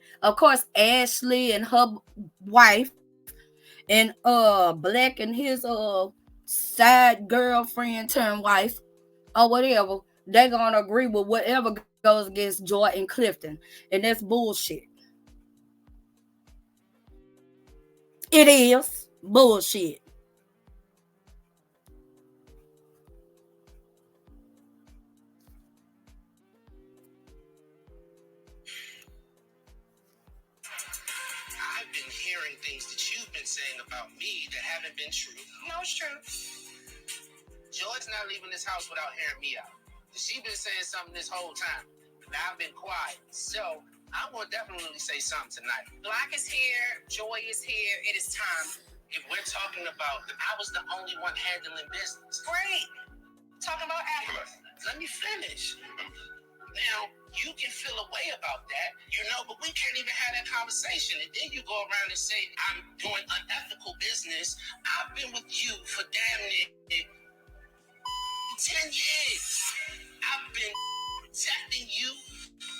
and her wife, and Black and his side girlfriend turned wife or whatever, they're gonna agree with whatever goes against Joy and Clifton. And that's bullshit. It is bullshit. I've been hearing things that you've been saying about me that haven't been true. No, it's true. Joy's not leaving this house without hearing me out. She's been saying something this whole time. Now I've been quiet. So I'm going to definitely say something tonight. Black is here. Joy is here. It is time. If we're talking about, I was the only one handling business. Great. Talking about Atlas. Let me finish. Now, you can feel a way about that, but we can't even have that conversation. And then you go around and say, I'm doing unethical business. I've been with you for damn near 10 years. I've been protecting you.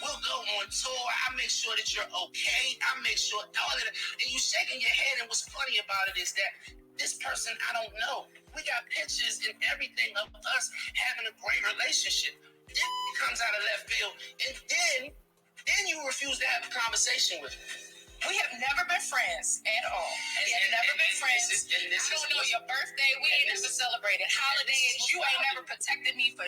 We'll go on tour. I make sure that you're okay. I make sure all of that. And you shaking your head. And what's funny about it is that this person, I don't know. We got pictures and everything of us having a great relationship. Then it comes out of left field. And then you refuse to have a conversation with me. We have never been friends at all. We have never been friends. I don't know your birthday. We ain't never celebrated holidays. You ain't never protected me for.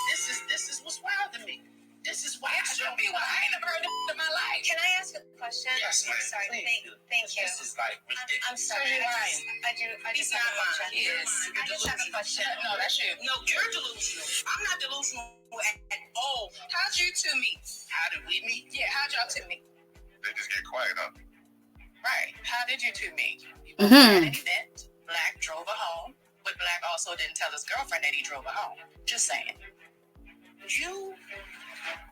This is what's wild to me. This is why it should be why I ain't never heard in my life. Can I ask a question? Yes, ma'am. I'm sorry. Thank you. This is like ridiculous. I'm sorry. I just have a question. Yes. I just have a question. No, that's you. No, you're delusional. I'm not delusional at all. How'd you two meet? How did we meet? Yeah, how'd y'all two meet? They just get quiet, huh? Right. How did you two meet? You both had an event. Black drove her home, but Black also didn't tell his girlfriend that he drove her home. Just saying. You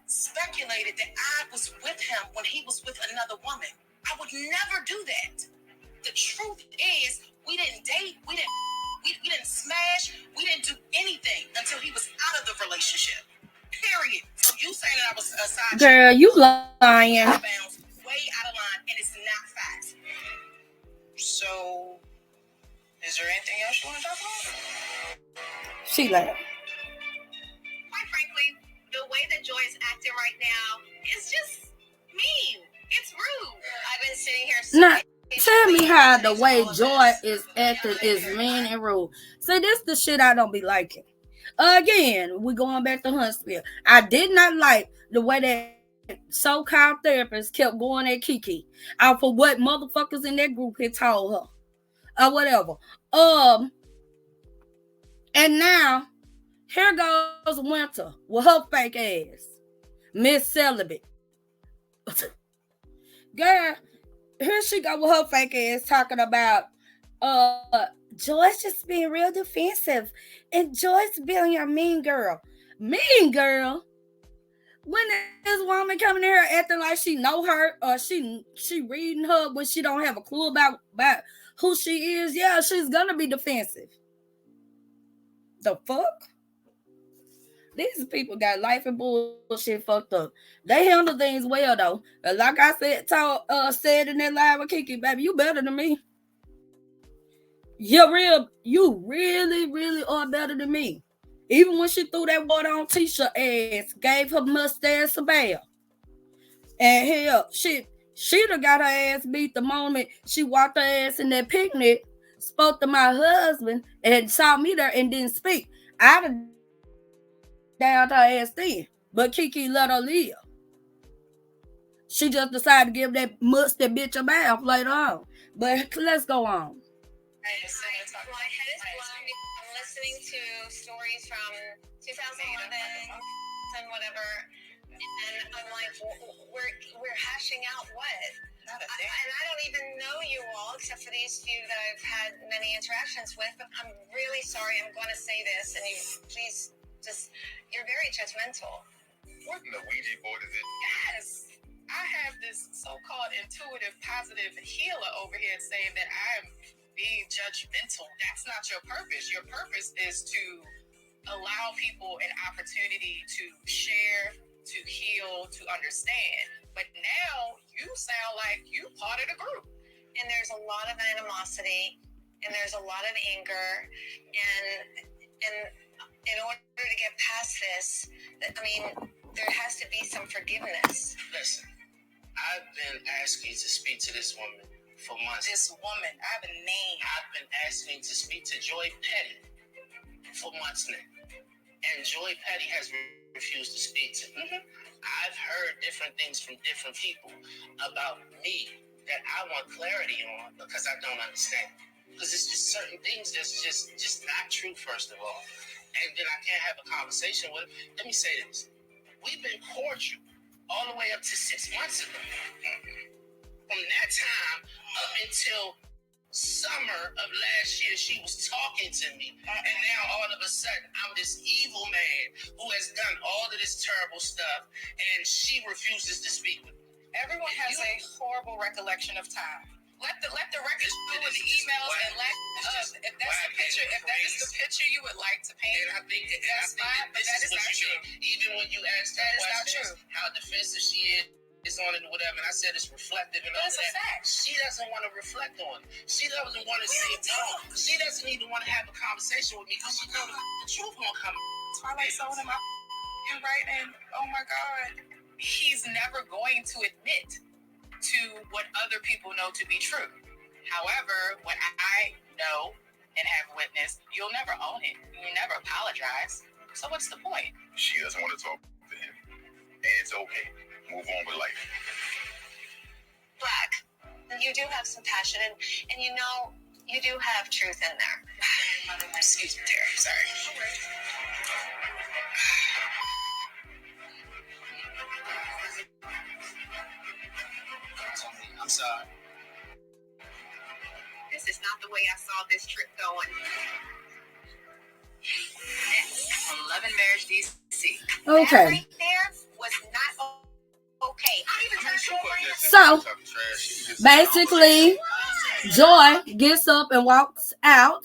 speculated that I was with him when he was with another woman. I would never do that. The truth is, we didn't date. We didn't smash. We didn't do anything until he was out of the relationship. Period. So you saying that I was a side Girl, you lying. Way out of line, and it's not facts. So, is there anything else you want to talk about? She like, Quite frankly, the way that Joy is acting right now is just mean. It's rude. I've been sitting here. Now, tell me how the way Joy is acting is mean and rude. See, this the shit I don't be liking. Again, we going back to Huntsville. I did not like the way that so-called therapist kept going at Kiki out for what motherfuckers in that group had told her or whatever. And now here goes Winter with her fake ass, Miss Celibate. Girl, here she go with her fake ass talking about Joy's just being real defensive and Joy's being a mean girl. Mean girl? When this woman woman coming in here acting like she know her, or she reading her when she don't have a clue about who she is, yeah, she's gonna be defensive. The fuck? These people got life and bullshit fucked up. They handle things well though. Like I said in that live with Kiki, baby, you better than me. You really are better than me. Even when she threw that water on Tisha ass, gave her mustache a bath. And hell, she'd have got her ass beat the moment she walked her ass in that picnic, spoke to my husband, and saw me there and didn't speak. I'd have downed her ass then. But Kiki let her live. She just decided to give that musty bitch a bath later on. But let's go on. My head is blown. I'm listening to stories from 2011 and whatever, and I'm like, we're hashing out what? And I don't even know you all except for these few that I've had many interactions with. But I'm really sorry. I'm going to say this, and you please just, you're very judgmental. What in the Ouija board is it? Yes. I have this so-called intuitive positive healer over here saying that I'm being judgmental. That's not your purpose. Your purpose is to allow people an opportunity to share, to heal, to understand. But now you sound like you part of the group. And there's a lot of animosity, and there's a lot of anger, and in order to get past this, I mean, there has to be some forgiveness. Listen, I've been asking to speak to this woman for months. This woman, I have a name. I've been asking to speak to Joy Petty for months now. And Joy Petty has refused to speak to me. Mm-hmm. I've heard different things from different people about me that I want clarity on because I don't understand. Because it's just certain things that's just not true, first of all. And then I can't have a conversation with her. Let me say this. We've been cordial all the way up to 6 months ago. From that time up until summer of last year, she was talking to me. And now all of a sudden, I'm this evil man who has done all of this terrible stuff, and she refuses to speak with me. Everyone has a horrible recollection of time. Let the record show with the emails and if that is the picture you would like to paint, and I think that's fine, but that is not true. Even when you ask that is not true. How defensive she is on it or whatever, and I said it's reflective and all That's that. a fact. She doesn't want to reflect on it. She doesn't want to say no. She doesn't even want to have a conversation with me because she knows the truth won't come. Twilight Zone in my writing. Oh my God. He's never going to admit to what other people know to be true. However, what I know and have witnessed, you'll never own it. You never apologize. So what's the point? She doesn't want to talk to him. And it's okay. Move on with life. Black, you do have some passion, and you know, you do have truth in there. Excuse me, Terry. Sorry. I'm sorry. This is not the way I saw this trip going. Next, on Love&Marriage DC. Okay. That right there was not okay. I even turned So basically, Joy gets up and walks out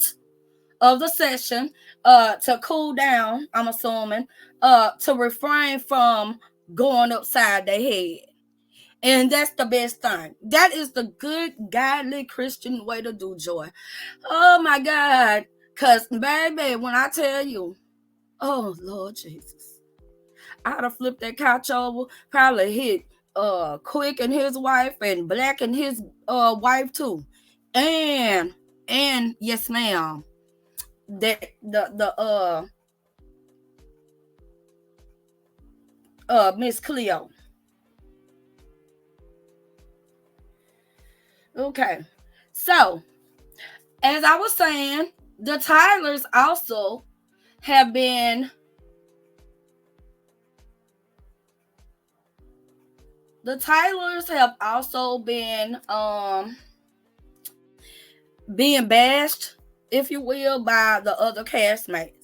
of the session to cool down, I'm assuming, to refrain from going upside their head. And that's the best thing. That is the good, godly Christian way to do, Joy. Oh my God. Because, baby, when I tell you, oh Lord Jesus, I'd have flipped that couch over, probably hit Quick and his wife and Black and his wife too. And yes, ma'am. The Miss Cleo. Okay. So, as I was saying, the Tylers also have been being bashed, if you will, by the other castmates.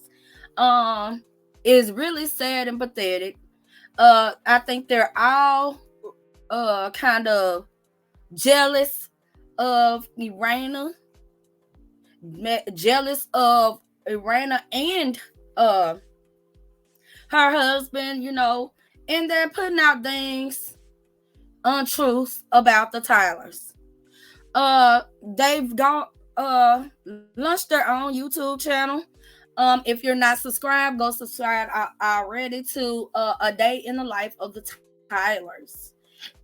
It's really sad and pathetic. I think they're all kind of jealous of Irina, jealous of Irina and her husband, and they're putting out things, untruths about the Tylers. They've got launched their own YouTube channel. If you're not subscribed, go subscribe already to A Day in the Life of the Tylers.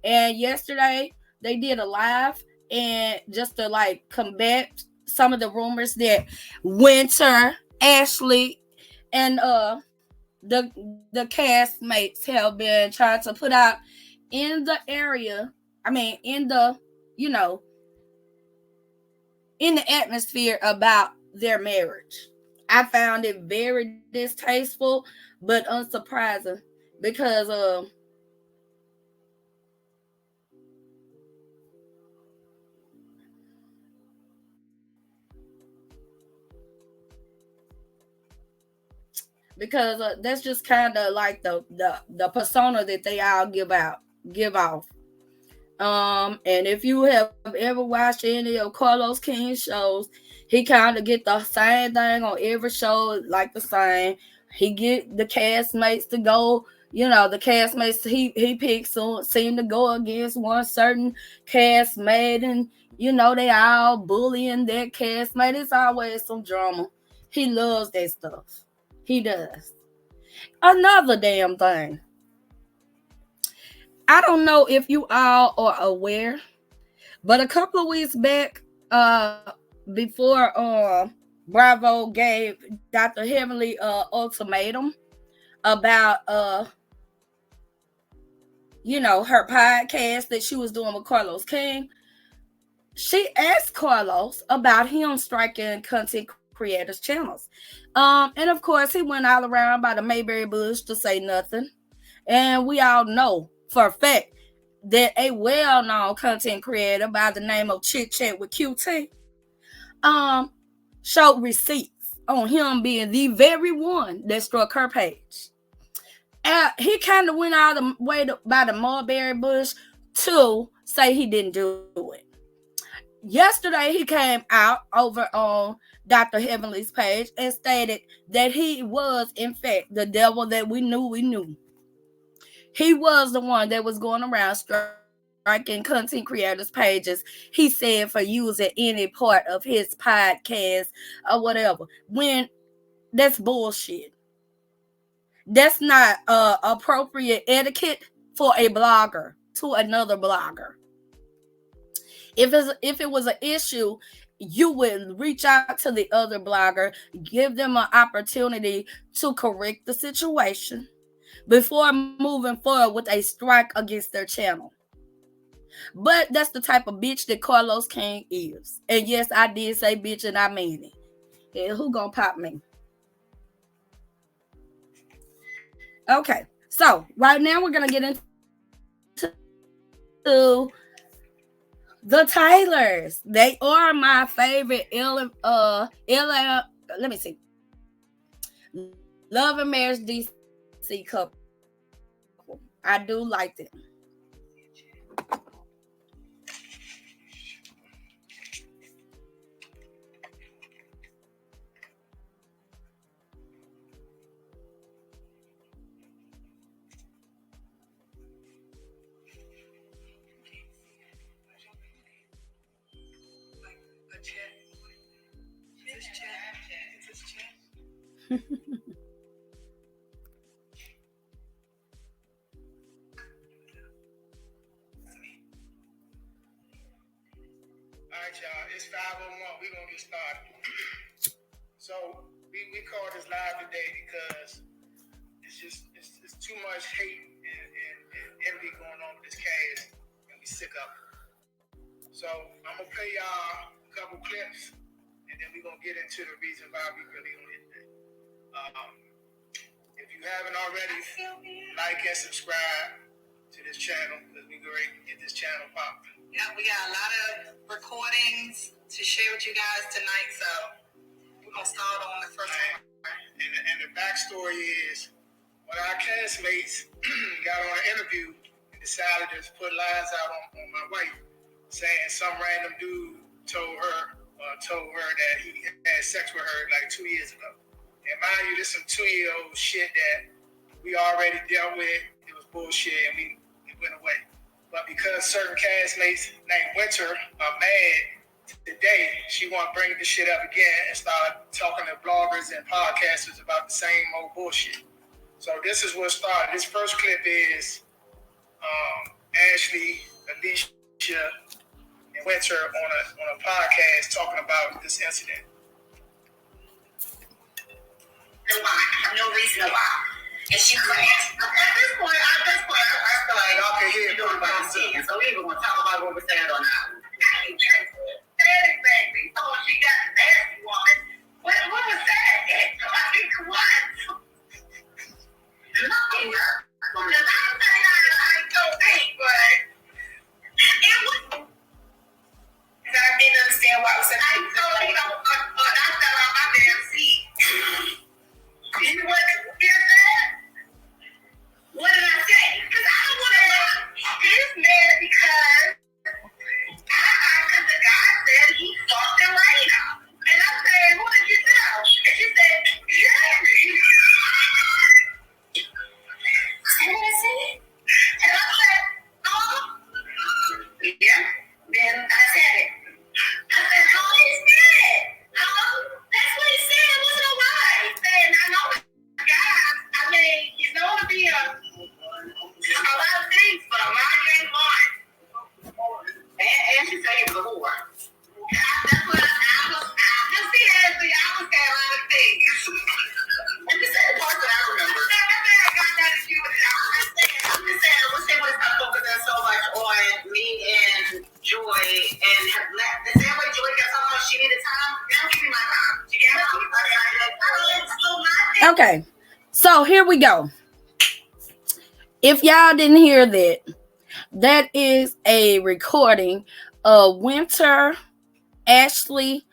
And yesterday they did a live, and just to like combat some of the rumors that Winter, Ashley, and the castmates have been trying to put out in the area. I mean, in the you know in the atmosphere about their marriage. I found it very distasteful, but unsurprising because that's just kind of like the persona that they all give off. And if you have ever watched any of Carlos King's shows, he kind of get the same thing on every show, like the same. He get the castmates to go. The castmates he picks seem to go against one certain castmate, and they all bullying their castmate. It's always some drama. He loves that stuff. He does. Another damn thing. I don't know if you all are aware, but a couple of weeks back, before Bravo gave Dr. Heavenly ultimatum about her podcast that she was doing with Carlos King, she asked Carlos about him striking content creators' channels. And of course he went all around by the Mayberry bush to say nothing. And we all know for a fact that a well-known content creator by the name of Chit Chat with QT showed receipts on him being the very one that struck her page. He kind of went out of the way by the mulberry bush to say he didn't do it. Yesterday, he came out over on Dr. Heavenly's page and stated that he was, in fact, the devil that we knew. He was the one that was going around striking content creators' pages, he said, for using any part of his podcast or whatever. When that's bullshit. That's not appropriate etiquette for a blogger to another blogger. If it was an issue, you would reach out to the other blogger, give them an opportunity to correct the situation before moving forward with a strike against their channel. But that's the type of bitch that Carlos King is. And yes, I did say bitch and I mean it. Yeah, who gonna pop me? Okay, so right now we're gonna get into the Tylers. They are my favorite let me see. Love and Marriage DC couple. I do like them. All right, y'all. It's 5:01. We're going to get started. So, we call this live today because it's too much hate and envy going on with this cast, and we sick of it. So, I'm going to play y'all a couple clips, and then we're going to get into the reason why we really on it today. If you haven't already, like and subscribe to this channel because we're going to get this channel popping. Yeah, we got a lot of recordings to share with you guys tonight, so we're going to start on the first one. And the backstory is one of our castmates got on an interview and decided to put lies out on my wife, saying some random dude told her that he had sex with her like 2 years ago. And mind you, this some 2-year-old shit that we already dealt with. It was bullshit, and it went away. But because certain castmates named Winter are mad today, she want to bring this shit up again and start talking to bloggers and podcasters about the same old bullshit. So this is what started. This first clip is Ashley, Alicia, and Winter on a podcast talking about this incident. And why? I have no reason why. And she couldn't. At this point, I feel like y'all can hear everybody's saying. So we even want to talk about what we're saying or not. Exactly. So she got the nasty woman. What was that? I think what? Nothing. Because I'm saying I don't think, but it was. I didn't understand why I was saying. I totally don't. I fell out my damn seat. You know what? What did I say? Because I don't want to let this man because the guy said he fucked Elena. And I said, who did you tell? And she said, Jeremy. And I said, and I said, oh, yeah. Then I said it. I said, oh, he's dead. Oh, that's what he said. It wasn't a lie. He said, I know the guy. I mean, he's known to be a lot of things, but a lot ain't one. And she said he was a whore. That's what I was saying a lot of things. And you said the part that I remember. I got that to do with it. I'm just saying, I wish they would have stopped focusing so much on me and Joy and have let the same way Joy got so much she needed time. Now give me my time. She can't help me. Okay, so here we go. If y'all didn't hear that, that is a recording of Winter, Ashley,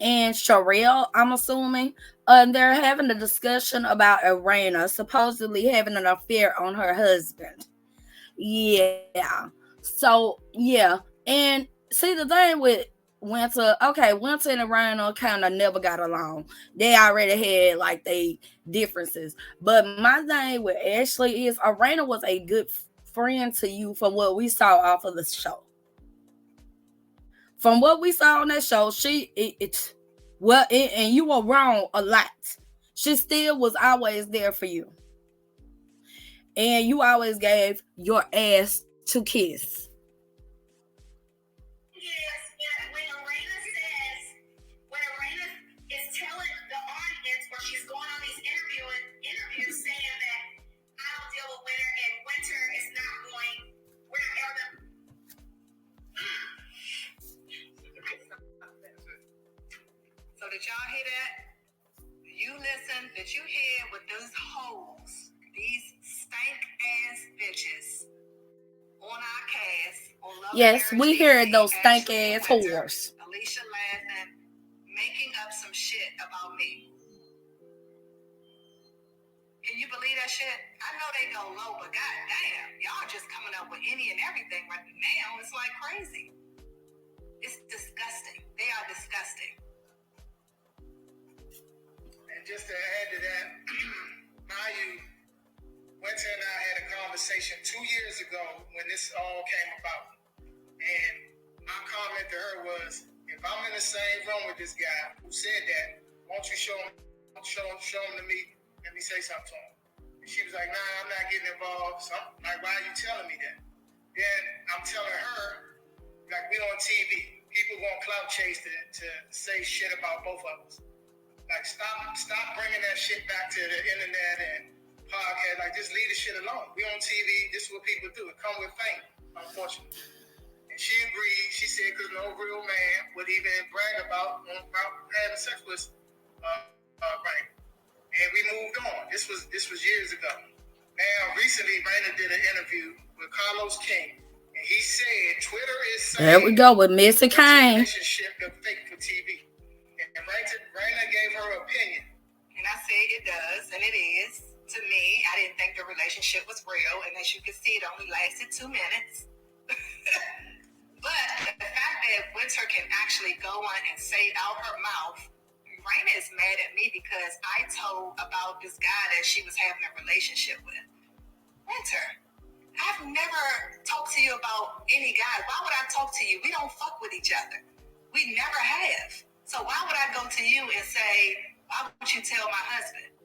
and Sherelle, I'm assuming. They're having a discussion about Irena supposedly having an affair on her husband. Yeah. So, yeah. And see, the thing with Winter and Irena kind of never got along. They already had like they differences. But my thing with Ashley is Irena was a good friend to you from what we saw off of the show. From what we saw on that show, and you were wrong a lot. She still was always there for you. And you always gave your ass to kiss. When Irena is telling the audience, or she's going on these interviews saying that I don't deal with Winter and Winter is not going, we're not ever. So did y'all hear that? You listen, did you hear what those hoes, these stank ass bitches on our cast? Yes, we heard those stank ass whores. Alicia laughing, making up some shit about me. Can you believe that shit? I know they go low, but goddamn, y'all just coming up with any and everything right now. It's like crazy. It's disgusting. They are disgusting. And just to add to that, mind you, Winter and I had a conversation 2 years ago when this all came about. And my comment to her was, if I'm in the same room with this guy who said that, won't you show him to me? Let me say something to him. And she was like, nah, I'm not getting involved. So I'm like, why are you telling me that? Then I'm telling her, like, we on TV. People gonna clout chase to say shit about both of us. Like, stop bringing that shit back to the internet and podcast. Like, just leave the shit alone. We on TV. This is what people do. It come with fame, unfortunately. And she agreed. She said, because no real man would even brag about having sex with Raina. And we moved on. This was years ago. Now, recently, Raina did an interview with Carlos King. And he said Twitter is saying there we go with Mr. Kane. Relationship is fake for TV. And Raina gave her opinion. And I say it does, and it is. To me, I didn't think the relationship was real, and as you can see, it only lasted 2 minutes. But the fact that Winter can actually go on and say out her mouth, Raina is mad at me because I told about this guy that she was having a relationship with. Winter, I've never talked to you about any guy. Why would I talk to you? We don't fuck with each other. We never have. So why would I go to you and say, why would you tell my husband?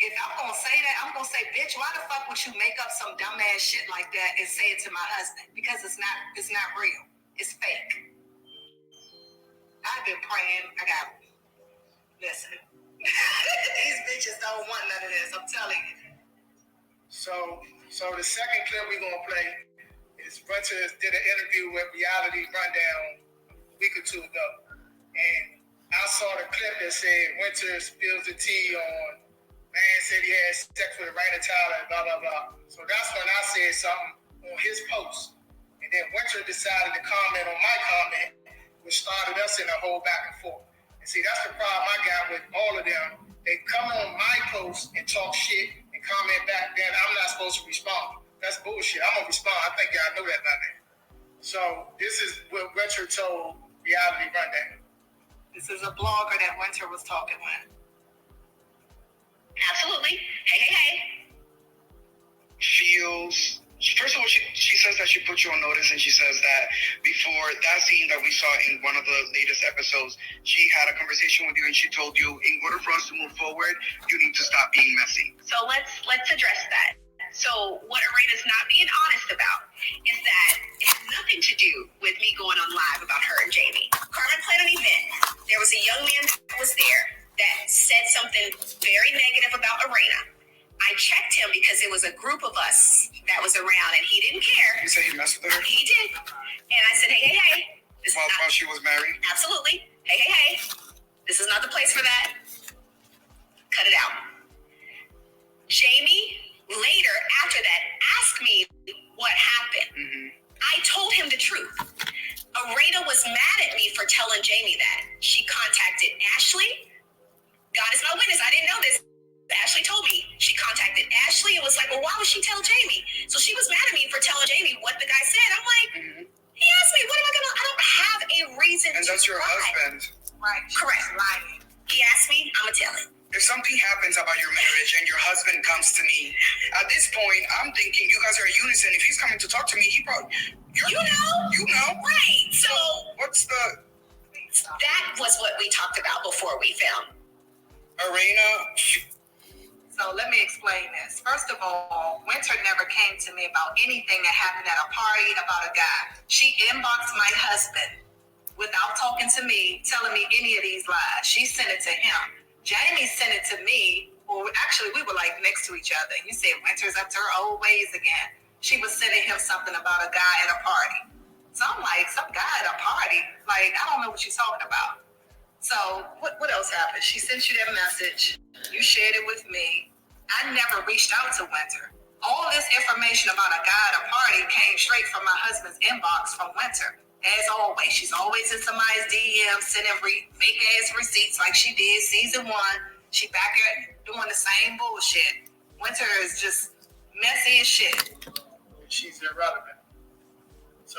If I'm going to say that, I'm going to say, bitch, why the fuck would you make up some dumbass shit like that and say it to my husband? Because it's not real. It's fake. I've been praying. Listen. These bitches don't want none of this. I'm telling you. So the second clip we're going to play is Winter did an interview with Reality Rundown a week or two ago. And I saw the clip that said Winter spills the tea on man said he had sex with Raina Tyler and blah, blah, blah. So that's when I said something on his post. And then Winter decided to comment on my comment, which started us in a whole back and forth. And see, that's the problem I got with all of them. They come on my post and talk shit and comment back, then I'm not supposed to respond. That's bullshit. I'm going to respond. I think y'all know that by now. So this is what Winter told Reality Rundown. This is a blogger that Winter was talking with. Absolutely. Hey. Feels, first of all, she says that she put you on notice, and she says that before that scene that we saw in one of the latest episodes, she had a conversation with you and she told you, in order for us to move forward, you need to stop being messy. So let's address that. So what Arena's not being honest about is that it has nothing to do with me going on live about her and Jamie. Carmen planned an event. There was a young man that was there that said something very negative about Arena. I checked him because it was a group of us that was around and he didn't care. You said he messed with her? He did. And I said, hey. While she was married? Absolutely. Hey. This is not the place for that. Cut it out. Jamie, later, after that, asked me what happened. Mm-hmm. I told him the truth. Arena was mad at me for telling Jamie that. She contacted Ashley. God is my witness. I didn't know this. Ashley told me. She contacted Ashley and was like, well, why would she tell Jamie? So she was mad at me for telling Jamie what the guy said. I'm like, he asked me, I don't have a reason to And that's your lie. husband. Right. Correct. Lying. He asked me, I'm going to tell him. If something happens about your marriage and your husband comes to me, at this point, I'm thinking you guys are a unison. If he's coming to talk to me, he probably... You know. Right. So what's the... That was what we talked about before we filmed. Arena... So let me explain this. First of all, Winter never came to me about anything that happened at a party about a guy. She inboxed my husband without talking to me, telling me any of these lies. She sent it to him. Jamie sent it to me, or actually we were like next to each other. You said Winter's up to her old ways again. She was sending him something about a guy at a party. So I'm like, some guy at a party? Like, I don't know what she's talking about. So what else happened? She sent you that message. You shared it with me. I never reached out to Winter. All this information about a guy at a party came straight from my husband's inbox from Winter. As always, she's always in somebody's DM sending fake ass receipts like she did season 1. She back here doing the same bullshit. Winter is just messy as shit. She's irrelevant. So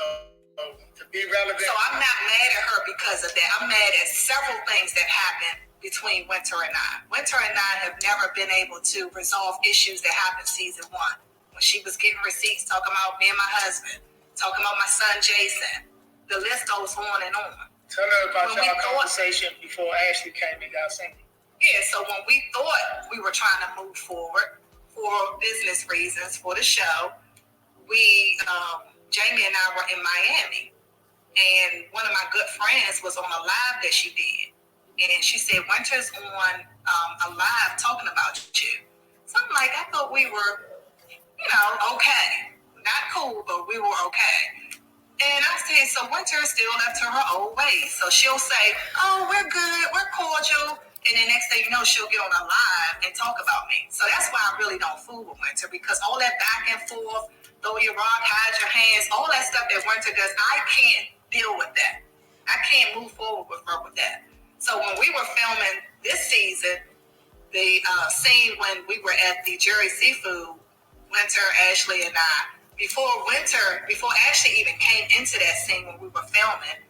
to be relevant. So I'm not mad at her because of that. I'm mad at several things that happened between Winter and I. Winter and I have never been able to resolve issues that happened season 1. When she was getting receipts talking about me and my husband, talking about my son Jason. The list goes on and on. Tell her about your conversation before Ashley came and got seen. Yeah, so when we thought we were trying to move forward for business reasons for the show, Jamie and I were in Miami. And one of my good friends was on a live that she did. And she said, Winter's on a live talking about you. So I'm like, I thought we were, okay. Not cool, but we were okay. And I said, so Winter is still up to her old ways. So she'll say, oh, we're good, we're cordial. And then next thing you know, she'll get on a live and talk about me. So that's why I really don't fool with Winter, because all that back and forth, throw your rock, hide your hands, all that stuff that Winter does, I can't deal with that. I can't move forward with her with that. So when we were filming this season, the scene when we were at the Jerry Seafood, Winter, Ashley, and I, before Ashley even came into that scene when we were filming,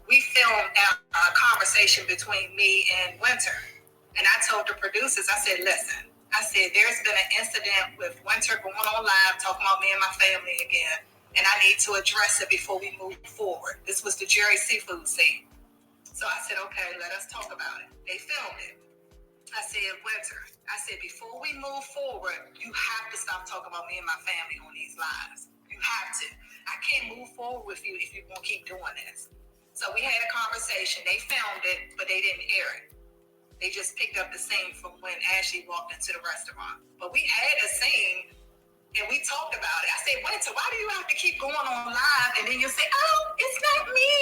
we filmed a conversation between me and Winter. And I told the producers, I said, listen, I said, there's been an incident with Winter going on live, talking about me and my family again, and I need to address it before we move forward. This was the Jerry Seafood scene. So I said, okay, let us talk about it. They filmed it. I said, Winter, I said, before we move forward, you have to stop talking about me and my family on these lives. You have to. I can't move forward with you if you won't keep doing this. So we had a conversation. They filmed it, but they didn't air it. They just picked up the scene from when Ashley walked into the restaurant. But we had a scene, and we talked about it. I said, Winter, why do you have to keep going on live? And then you say, oh, it's not me.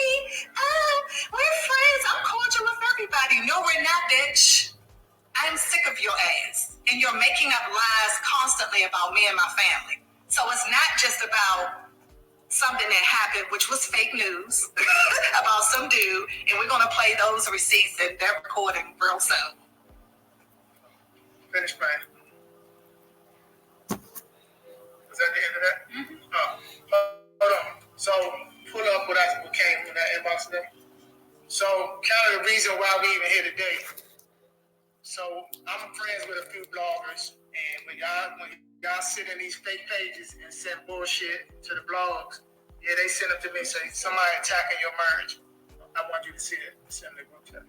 Oh, we're friends. I'm cordial with everybody. No, we're not, bitch. I'm sick of your ass. And you're making up lies constantly about me and my family. So it's not just about something that happened, which was fake news, about some dude. And we're going to play those receipts and that recording real soon. Finish, man. Was that the end of that? Mm-hmm. Hold on. So, pull up what came in that inbox today. So, kind of the reason why we even here today. So, I'm friends with a few bloggers, and when y'all sit in these fake pages and send bullshit to the blogs, yeah, they send it to me, say, somebody attacking your marriage. I want you to see it. Send the group chat.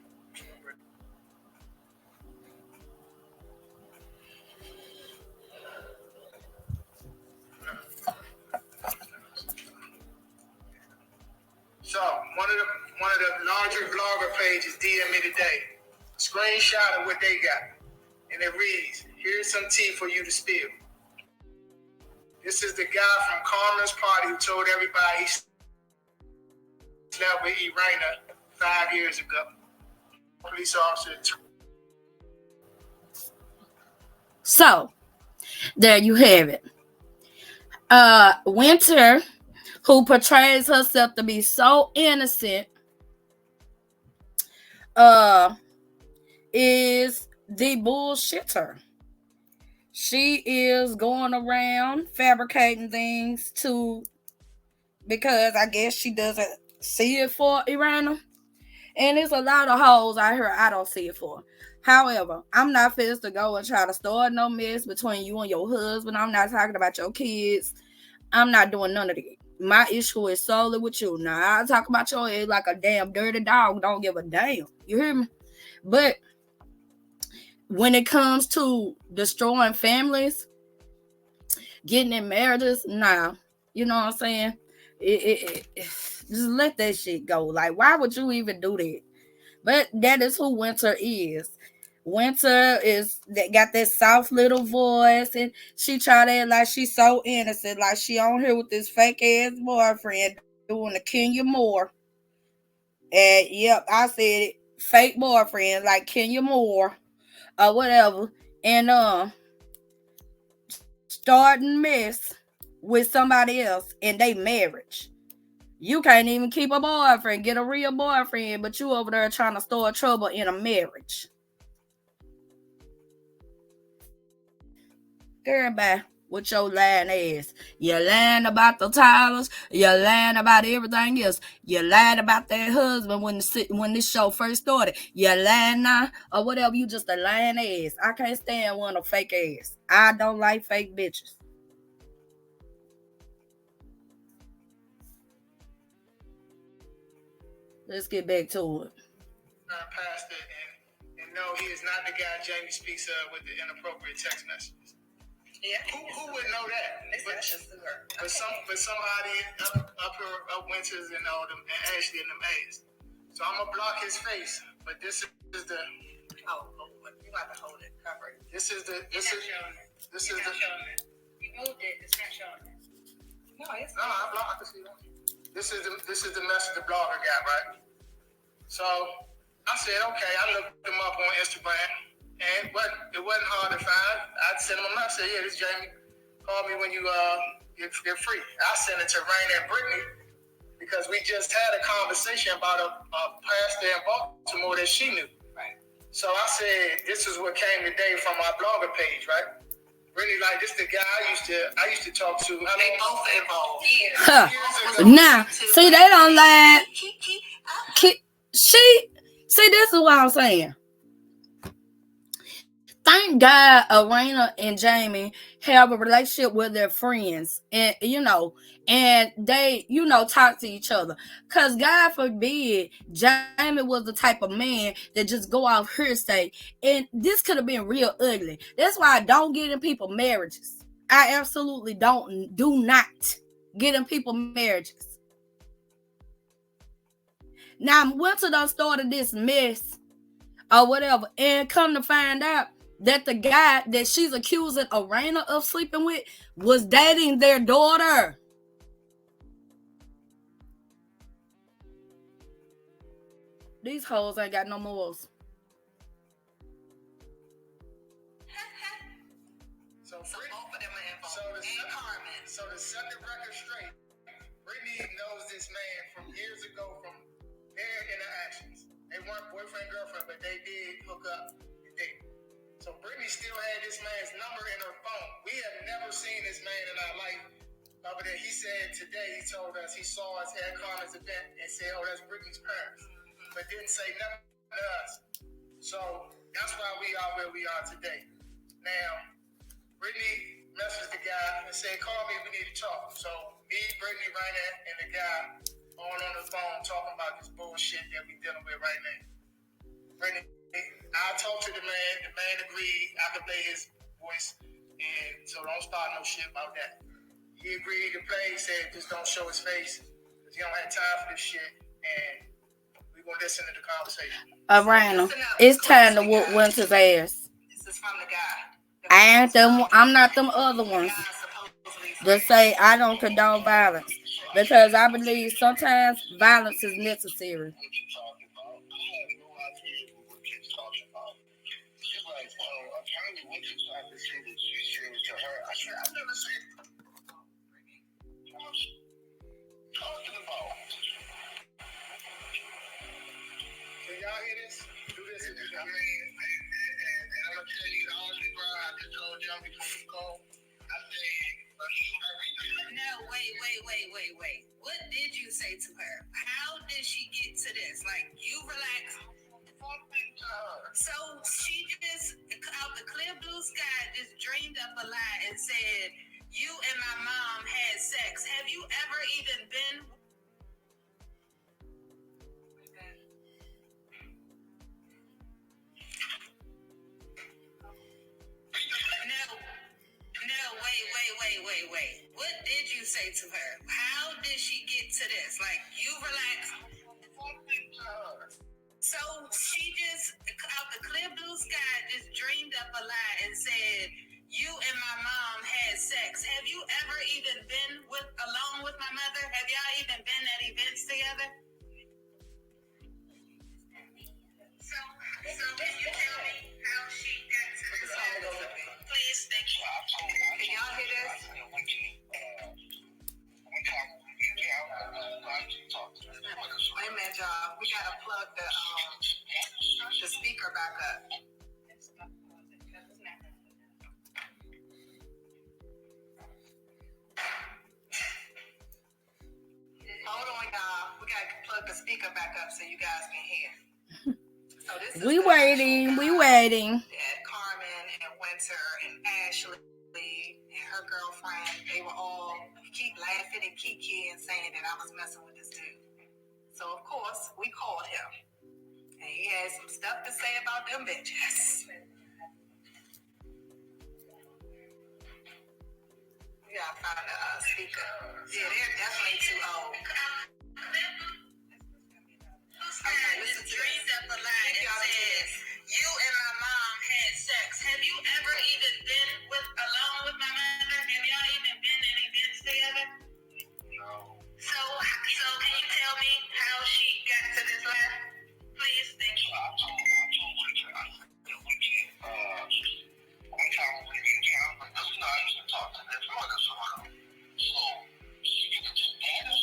So, one of the larger blogger pages DM me today. Screenshot of what they got. And it reads, here's some tea for you to spill. This is the guy from Carmen's party who told everybody he slept with Irina 5 years ago. Police officer. So, there you have it. Winter, who portrays herself to be so innocent, is the bullshitter. She is going around fabricating things because I guess she doesn't see it for Irina. And there's a lot of hoes out here I don't see it for. However, I'm not fit to go and try to start no mess between you and your husband. I'm not talking about your kids. I'm not doing none of that. My issue is solely with you. Now, I talk about your head like a damn dirty dog. Don't give a damn. You hear me? But when it comes to destroying families, getting in marriages, nah. You know what I'm saying? Just let that shit go. Like, why would you even do that? But that is who Winter is. Winter got that soft little voice, and she try to act like she's so innocent, like she on here with this fake ass boyfriend doing the Kenya Moore. And yep, I said it, fake boyfriend like Kenya Moore or whatever, and starting mess with somebody else in their marriage. You can't even keep a boyfriend, get a real boyfriend, but you over there trying to start trouble in a marriage. Girl, bye with your lying ass. You lying about the Tylers. You lying about everything else. You lied about that husband when this show first started. You lying now or whatever. You just a lying ass. I can't stand one of fake ass. I don't like fake bitches. Let's get back to it. Past it, and no, he is not the guy Jamie speaks of with the inappropriate text messages. Yeah. Who would know that? But somebody up Winters and all them, and Ashley and them A's. So I'm gonna block his face. But this is the. Oh, you have to hold it, cover it. This is the. It's not showing it. You moved it. It's not showing it. No, it's not. I can see that. This is the message the blogger got, right? So I said, okay. I looked him up on Instagram. And it wasn't hard to find. I sent him a message. Yeah, this Jamie. Call me when you get free. I sent it to Rain and Brittany because we just had a conversation about a pastor in Baltimore that she knew. Right. So I said, this is what came today from my blogger page, right? Really, like, this the guy I used to talk to. They both involved. Huh. Now, see, they don't lie. See, this is what I'm saying. Thank God Arena and Jamie have a relationship with their friends, and and they talk to each other. Cause God forbid Jamie was the type of man that just go off hearsay, and this could have been real ugly. That's why I don't get in people marriages. I absolutely do not get in people marriages. Now Winter done started this mess or whatever, and come to find out that the guy that she's accusing Arena of sleeping with was dating their daughter. These hoes ain't got no morals. So both of them are involved. So to set the record straight, Brittany knows this man from years ago from their interactions. They weren't boyfriend girlfriend, but they did hook up and date. So Brittany still had this man's number in her phone. We have never seen this man in our life. Other than he said today, he told us he saw us at Carmen's event and said, "Oh, that's Brittany's parents," but didn't say nothing to us. So that's why we are where we are today. Now, Brittany messaged the guy and said, "Call me, we need to talk." So me, Brittany, Raina, and the guy on the phone talking about this bullshit that we dealing with right now. Brittany, I talked to the man agreed I could play his voice, and so don't start no shit about that. He agreed to play, he said just don't show his face, because he don't have time for this shit, and we gonna listen to the conversation. Rhino, it's time to whoop Winter's ass. This is from the guy. I'm not them other ones that say I don't condone violence, because I believe sometimes violence is necessary. Apparently, what you tried to say that you said to her, I said, I never said. What you talking about? Can y'all hear this? Do this. And I'm gonna tell you honestly, bro. I just told y'all before you call. I said, no, wait. What did you say to her? How did she get to this? Like, you relax. So she just, out the clear blue sky, just dreamed up a lie and said, "You and my mom had sex." Have you ever even been? No, wait. What did you say to her? How did she get to this? Like, you relax. So she just, out the clear blue sky, just dreamed up a lie and said, "You and my mom had sex." Have you ever even been alone with my mother? Have y'all even been at events together? So can you tell me how she got to this? Please, thank you. Can y'all hear this? Wait a minute, y'all. We gotta plug the speaker back up. Hold on, y'all. We gotta plug the speaker back up so you guys can hear. So this is We waiting. That Carmen and Winter and Ashley and her girlfriend, they were all keep laughing and kiki and saying that I was messing with this dude. So of course we called him, and he had some stuff to say about them bitches. We gotta find a speaker. Yeah, they're definitely too old. Okay, listen to dreamed up a lie and said, "You and my mom had sex." Have you ever even been alone with my mother? Have y'all even been at events together? No. So can you tell me how she got to this lie? Please, thank you. I told Richard, I said, we can't, one time we didn't talk to this mother, so she gets mad as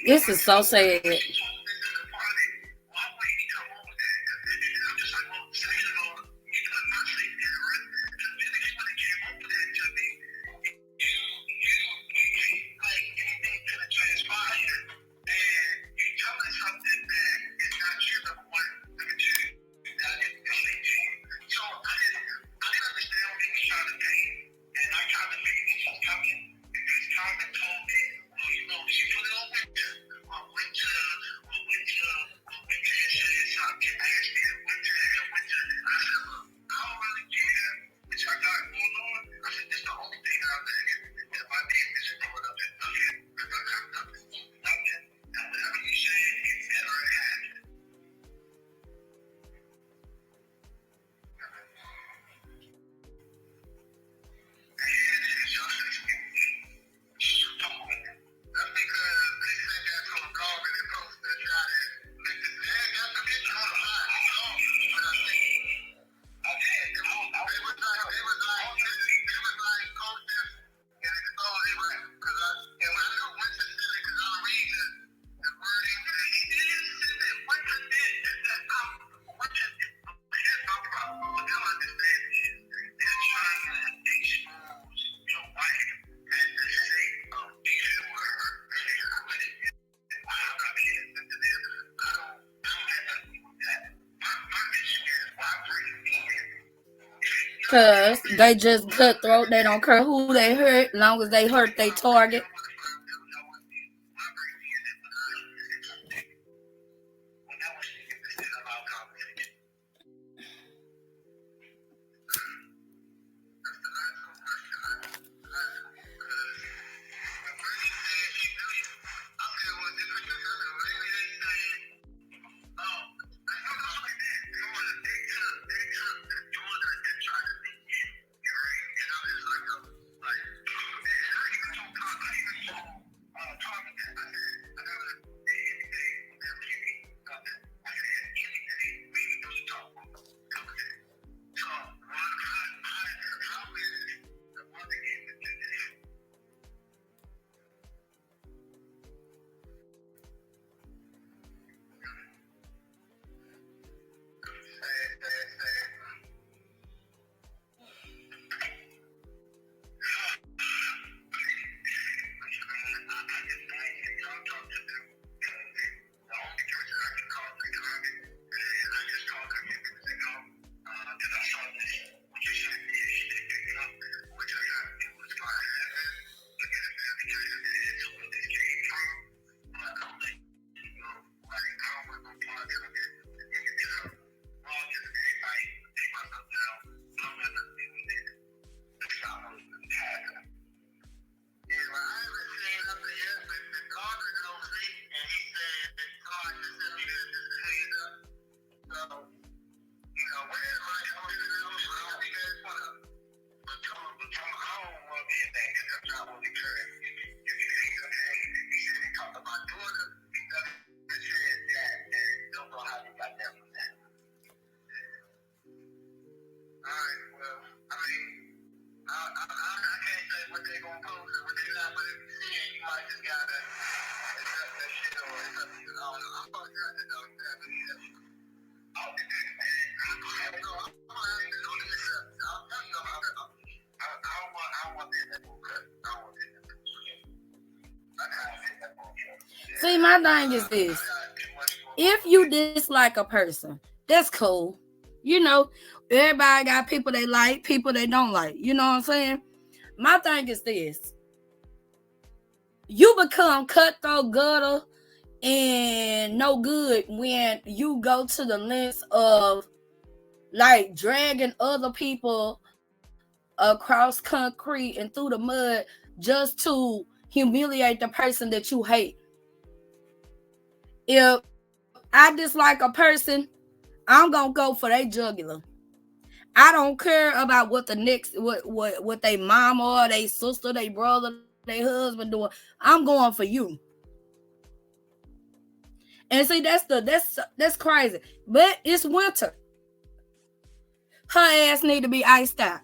This is so sad. Cause they just cutthroat. They don't care who they hurt, long as they hurt they target. See, my thing is this. If you dislike a person, that's cool. You know, everybody got people they like, people they don't like. You know what I'm saying? My thing is this. You become cutthroat, gutter, and no good when you go to the lengths of like dragging other people across concrete and through the mud just to humiliate the person that you hate. If I dislike a person, I'm gonna go for their jugular. I don't care about what the next what they mama or they sister, they brother, they husband doing. I'm going for you. And see, that's crazy. But it's winter. Her ass need to be iced out.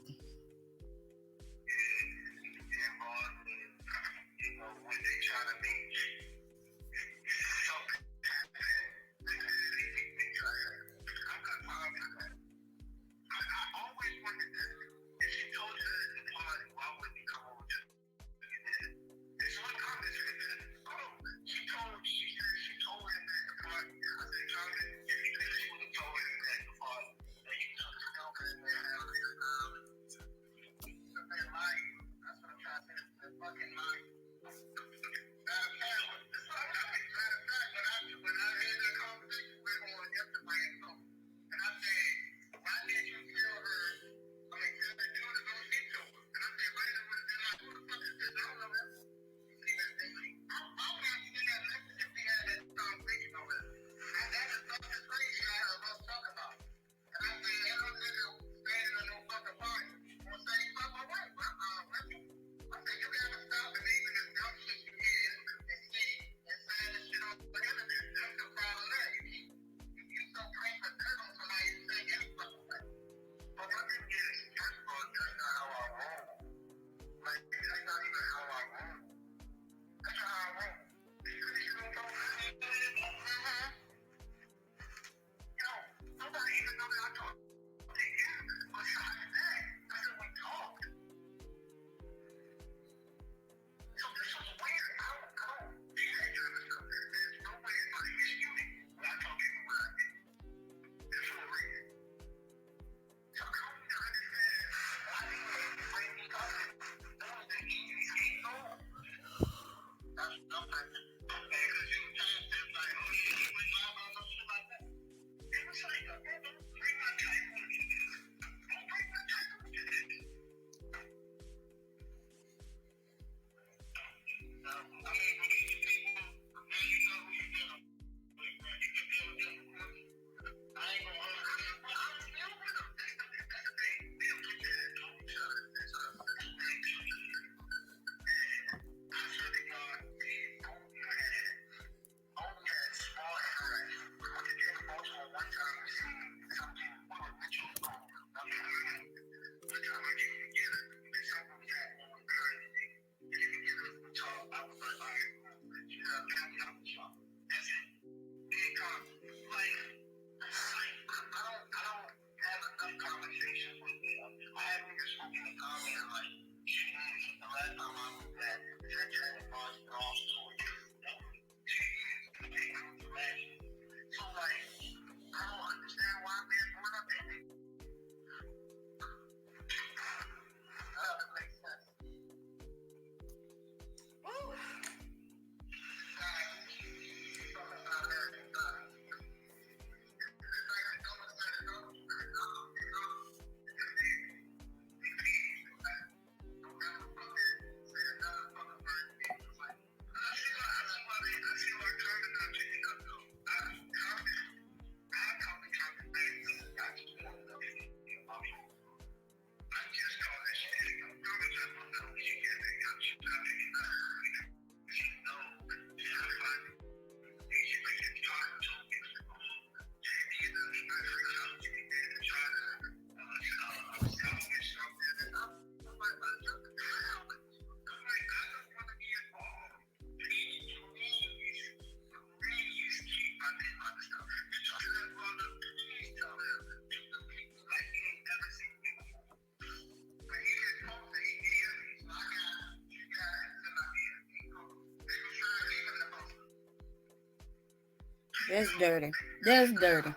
That's dirty. That's dirty.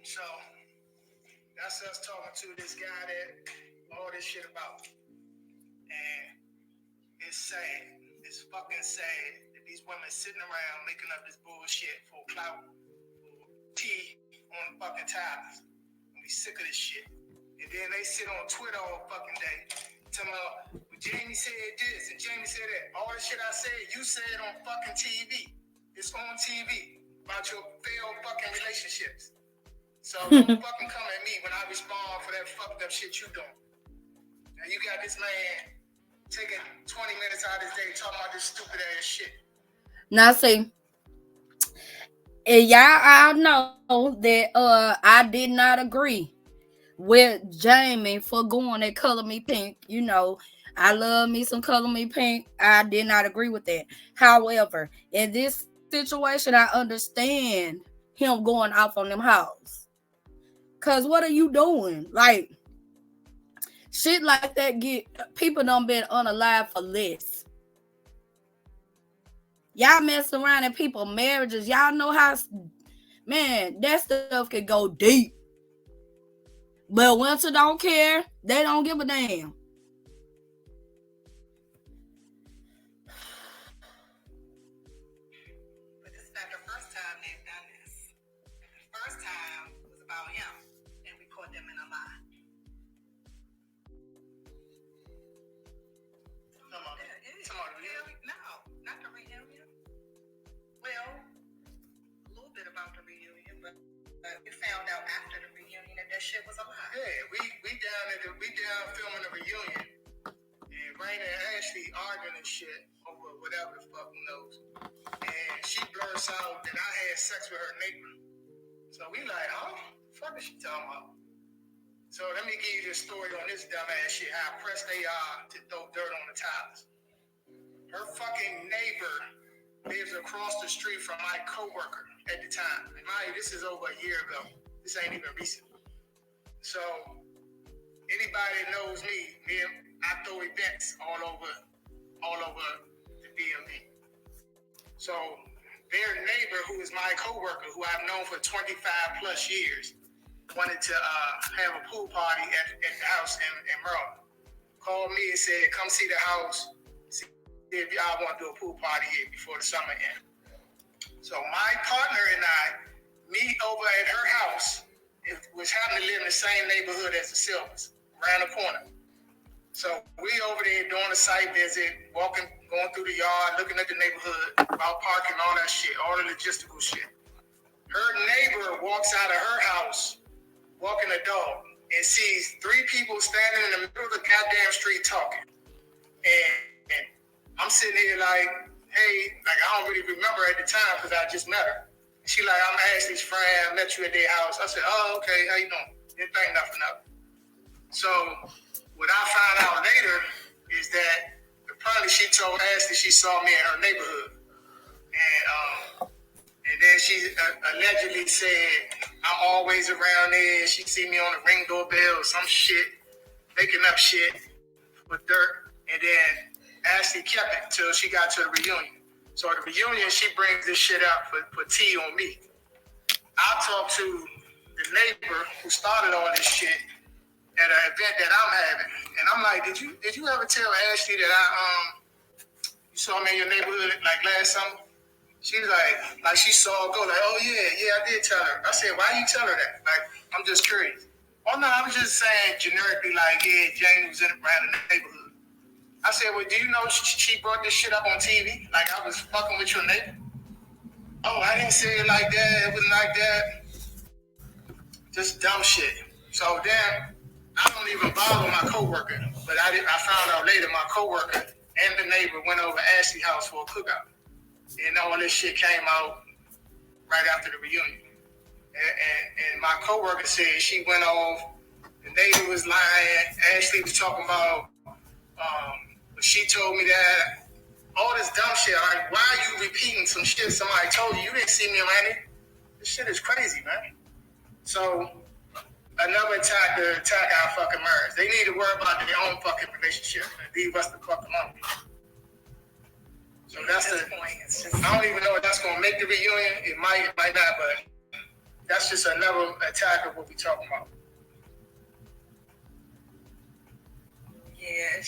So that's us talking to this guy that all this shit about. And it's sad. It's fucking sad that these women sitting around making up this bullshit for clout, for tea on the fucking tires. And we sick of this shit. And then they sit on Twitter all fucking day telling me, well, Jamie said this and Jamie said that. All the shit I said, you said on fucking TV. It's on TV about your failed fucking relationships. So don't fucking come at me when I respond for that fucked up shit you doing. Now you got this man taking 20 minutes out of his day talking about this stupid ass shit. Now see, and y'all all know that I did not agree with Jamie for going at Color Me Pink. You know, I love me some Color Me Pink. I did not agree with that. However, in this situation, I understand him going off on them hoes. Cause what are you doing? Like, shit like that get people done been unalive for less. Y'all mess around in people's marriages. Y'all know how, man, that stuff could go deep. But Winter don't care. They don't give a damn. But this is not the first time they've done this. The first time was about him, and we caught them in a lie. No, not the reunion. Well, a little bit about the reunion, but we found out after the reunion that shit was a lie. Yeah, we down filming a reunion, and Raina and Ashley arguing and shit over whatever the fuck, who knows. And she blurts out that I had sex with her neighbor. So we like, oh, the fuck is she talking about? So let me give you the story on this dumbass shit, how pressed they are to throw dirt on the towers. Her fucking neighbor lives across the street from my coworker at the time. And mind you, this is over a year ago. This ain't even recent. So anybody that knows me, I throw events all over the DMV. So their neighbor, who is my coworker, who I've known for 25 plus years, wanted to have a pool party at the house in Maryland. Called me and said, come see the house, see if y'all want to do a pool party here before the summer ends. So my partner and I meet over at her house, which happened to live in the same neighborhood as the Silvers, around the corner. So we over there doing a site visit, walking, going through the yard, looking at the neighborhood, about parking, all that shit, all the logistical shit. Her neighbor walks out of her house, walking a dog, and sees three people standing in the middle of the goddamn street talking. And I'm sitting here like, hey, like I don't really remember at the time because I just met her. She like, I'm Ashley's friend, I met you at their house. I said, oh, okay, how you doing? Didn't think nothing of it. So what I found out later is that apparently she told Ashley she saw me in her neighborhood. And then she allegedly said, I'm always around there. She see me on the Ring doorbell or some shit, making up shit with dirt. And then Ashley kept it till she got to the reunion. So at the reunion, she brings this shit up for tea on me. I talked to the neighbor who started all this shit at an event that I'm having. And I'm like, did you ever tell Ashley that you saw me in your neighborhood like last summer? She's like she saw it go, like, oh yeah, I did tell her. I said, why you tell her that? Like, I'm just curious. Oh no, I was just saying generically, like, yeah, Jane was around the neighborhood. I said, well, do you know she brought this shit up on TV? Like, I was fucking with your neighbor? Oh, I didn't say it like that. It wasn't like that. Just dumb shit. So then, I don't even bother my coworker. But I found out later my coworker and the neighbor went over Ashley's house for a cookout. And all this shit came out right after the reunion. And my coworker said she went off. The neighbor was lying. Ashley was talking about, she told me that. All this dumb shit. Like, why are you repeating some shit somebody told you? You didn't see me around it. This shit is crazy, man. So another attack to attack our fucking marriage. They need to worry about their own fucking relationship and leave us the fuck alone. So that's the point. I don't even know if that's gonna make the reunion. It might not, but that's just another attack of what we talking about. Yeah,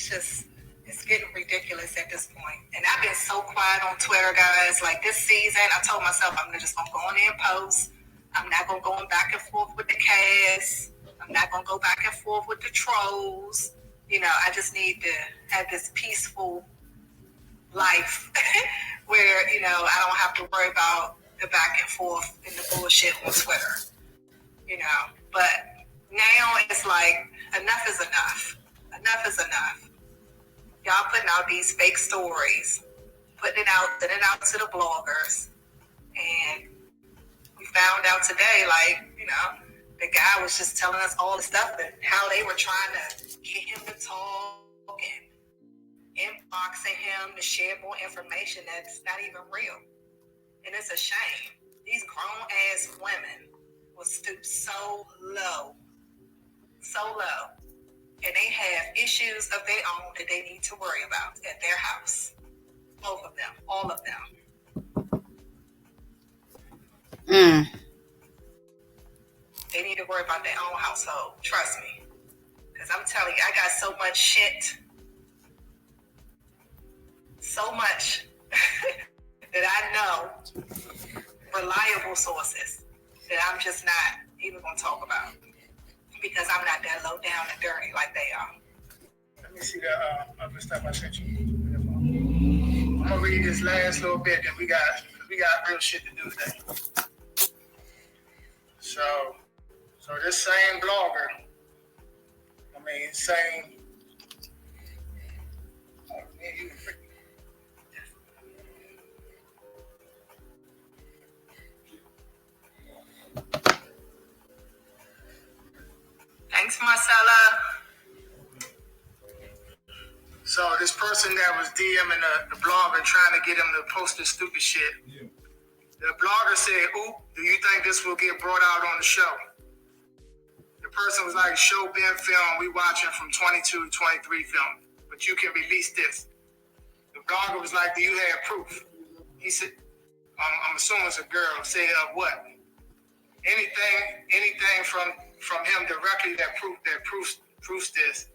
it's getting ridiculous at this point. And I've been so quiet on Twitter, guys. Like this season, I told myself I'm just gonna go on there and post. I'm not gonna go back and forth with the cast. I'm not gonna go back and forth with the trolls. You know, I just need to have this peaceful life where, you know, I don't have to worry about the back and forth and the bullshit on Twitter. You know, but now it's like enough is enough. Enough is enough. Y'all putting out these fake stories, sending it out to the bloggers, and we found out today, like, you know, the guy was just telling us all the stuff and how they were trying to get him to talk and inboxing him to share more information that's not even real. And it's a shame. These grown ass women will stoop so low. And they have issues of their own that they need to worry about at their house. Both of them, all of them. They need to worry about their own household. Trust me. Because I'm telling you, I got so much shit. So much that I know, reliable sources, that I'm just not even going to talk about. Because I'm not that low down and dirty like they are. Let me see the other stuff I sent you. I'm gonna read this last little bit that we got real shit to do today. So this same blogger, Thanks, Marcella. So this person that was DMing the blogger trying to get him to post this stupid shit, the blogger said, "Oop, do you think this will get brought out on the show?" The person was like, "Show been film, we watching from 22, 23 film, but you can release this." The blogger was like, "Do you have proof?" He said, I'm assuming it's a girl. Said, what? Anything from him directly that proves this.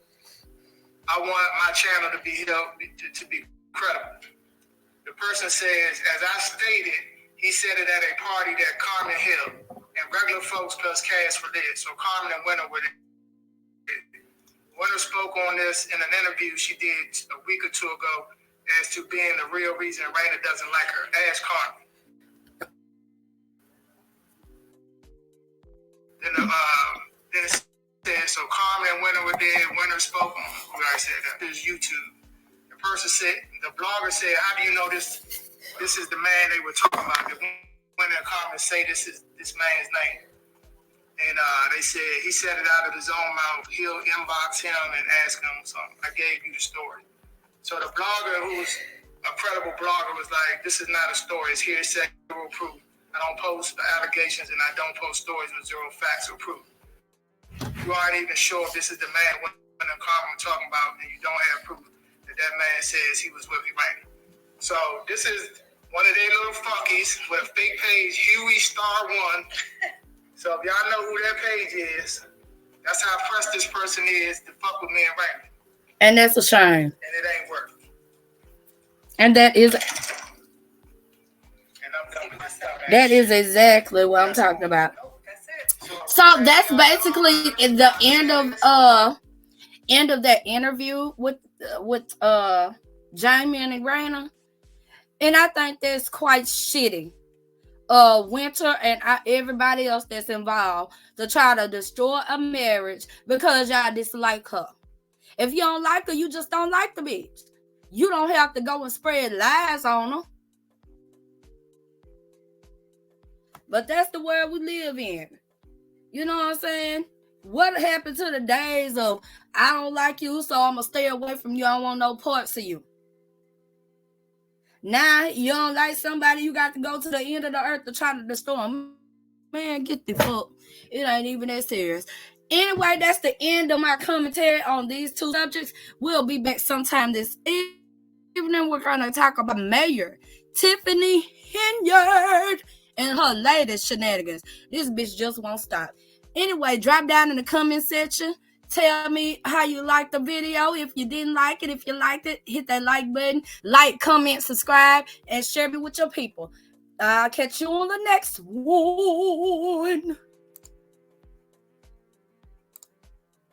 I want my channel to be held to be credible. The person says, as I stated, he said it at a party that Carmen held, and regular folks plus cast were there. So Carmen and Winter were there. Winter spoke on this in an interview she did a week or two ago as to being the real reason Raina doesn't like her. Ask Carmen. Then it said, so Carmen and Winter were there. Winter spoke on it. I said that. This is YouTube. The person said, the blogger said, how do you know this is the man they were talking about? Winter and Carmen say this is this man's name. And they said he said it out of his own mouth. He'll inbox him and ask him something. I gave you the story. So the blogger, who's a credible blogger, was like, this is not a story. It's hearsay, zero proof. I don't post allegations and I don't post stories with zero facts or proof. You aren't even sure if this is the man Winter and Carmen were talking about, and you don't have proof that man says he was with me right. So this is one of their little fuckies with a fake page, Huey Star 1. So if y'all know who that page is, that's how pressed this person is to fuck with me and Raymond. And that's a shame. And it ain't working. And that is And I'm done with this stuff. that is exactly what I'm talking about. So that's basically the end of that interview with Jamie and Raina. And I think that's quite shitty. Winter and everybody else that's involved to try to destroy a marriage because y'all dislike her. If you don't like her, you just don't like the bitch. You don't have to go and spread lies on her. But that's the world we live in. You know what I'm saying? What happened to the days of I don't like you, so I'm going to stay away from you. I don't want no parts of you. Now, you don't like somebody, you got to go to the end of the earth to try to destroy them. Man, get the fuck. It ain't even that serious. Anyway, that's the end of my commentary on these two subjects. We'll be back sometime this evening. We're going to talk about Mayor Tiffany Henyard and her latest shenanigans. This bitch just won't stop. Anyway, drop down in the comment section. Tell me how you liked the video. If you didn't like it, if you liked it, hit that like button. Like, comment, subscribe, and share me with your people. I'll catch you on the next one.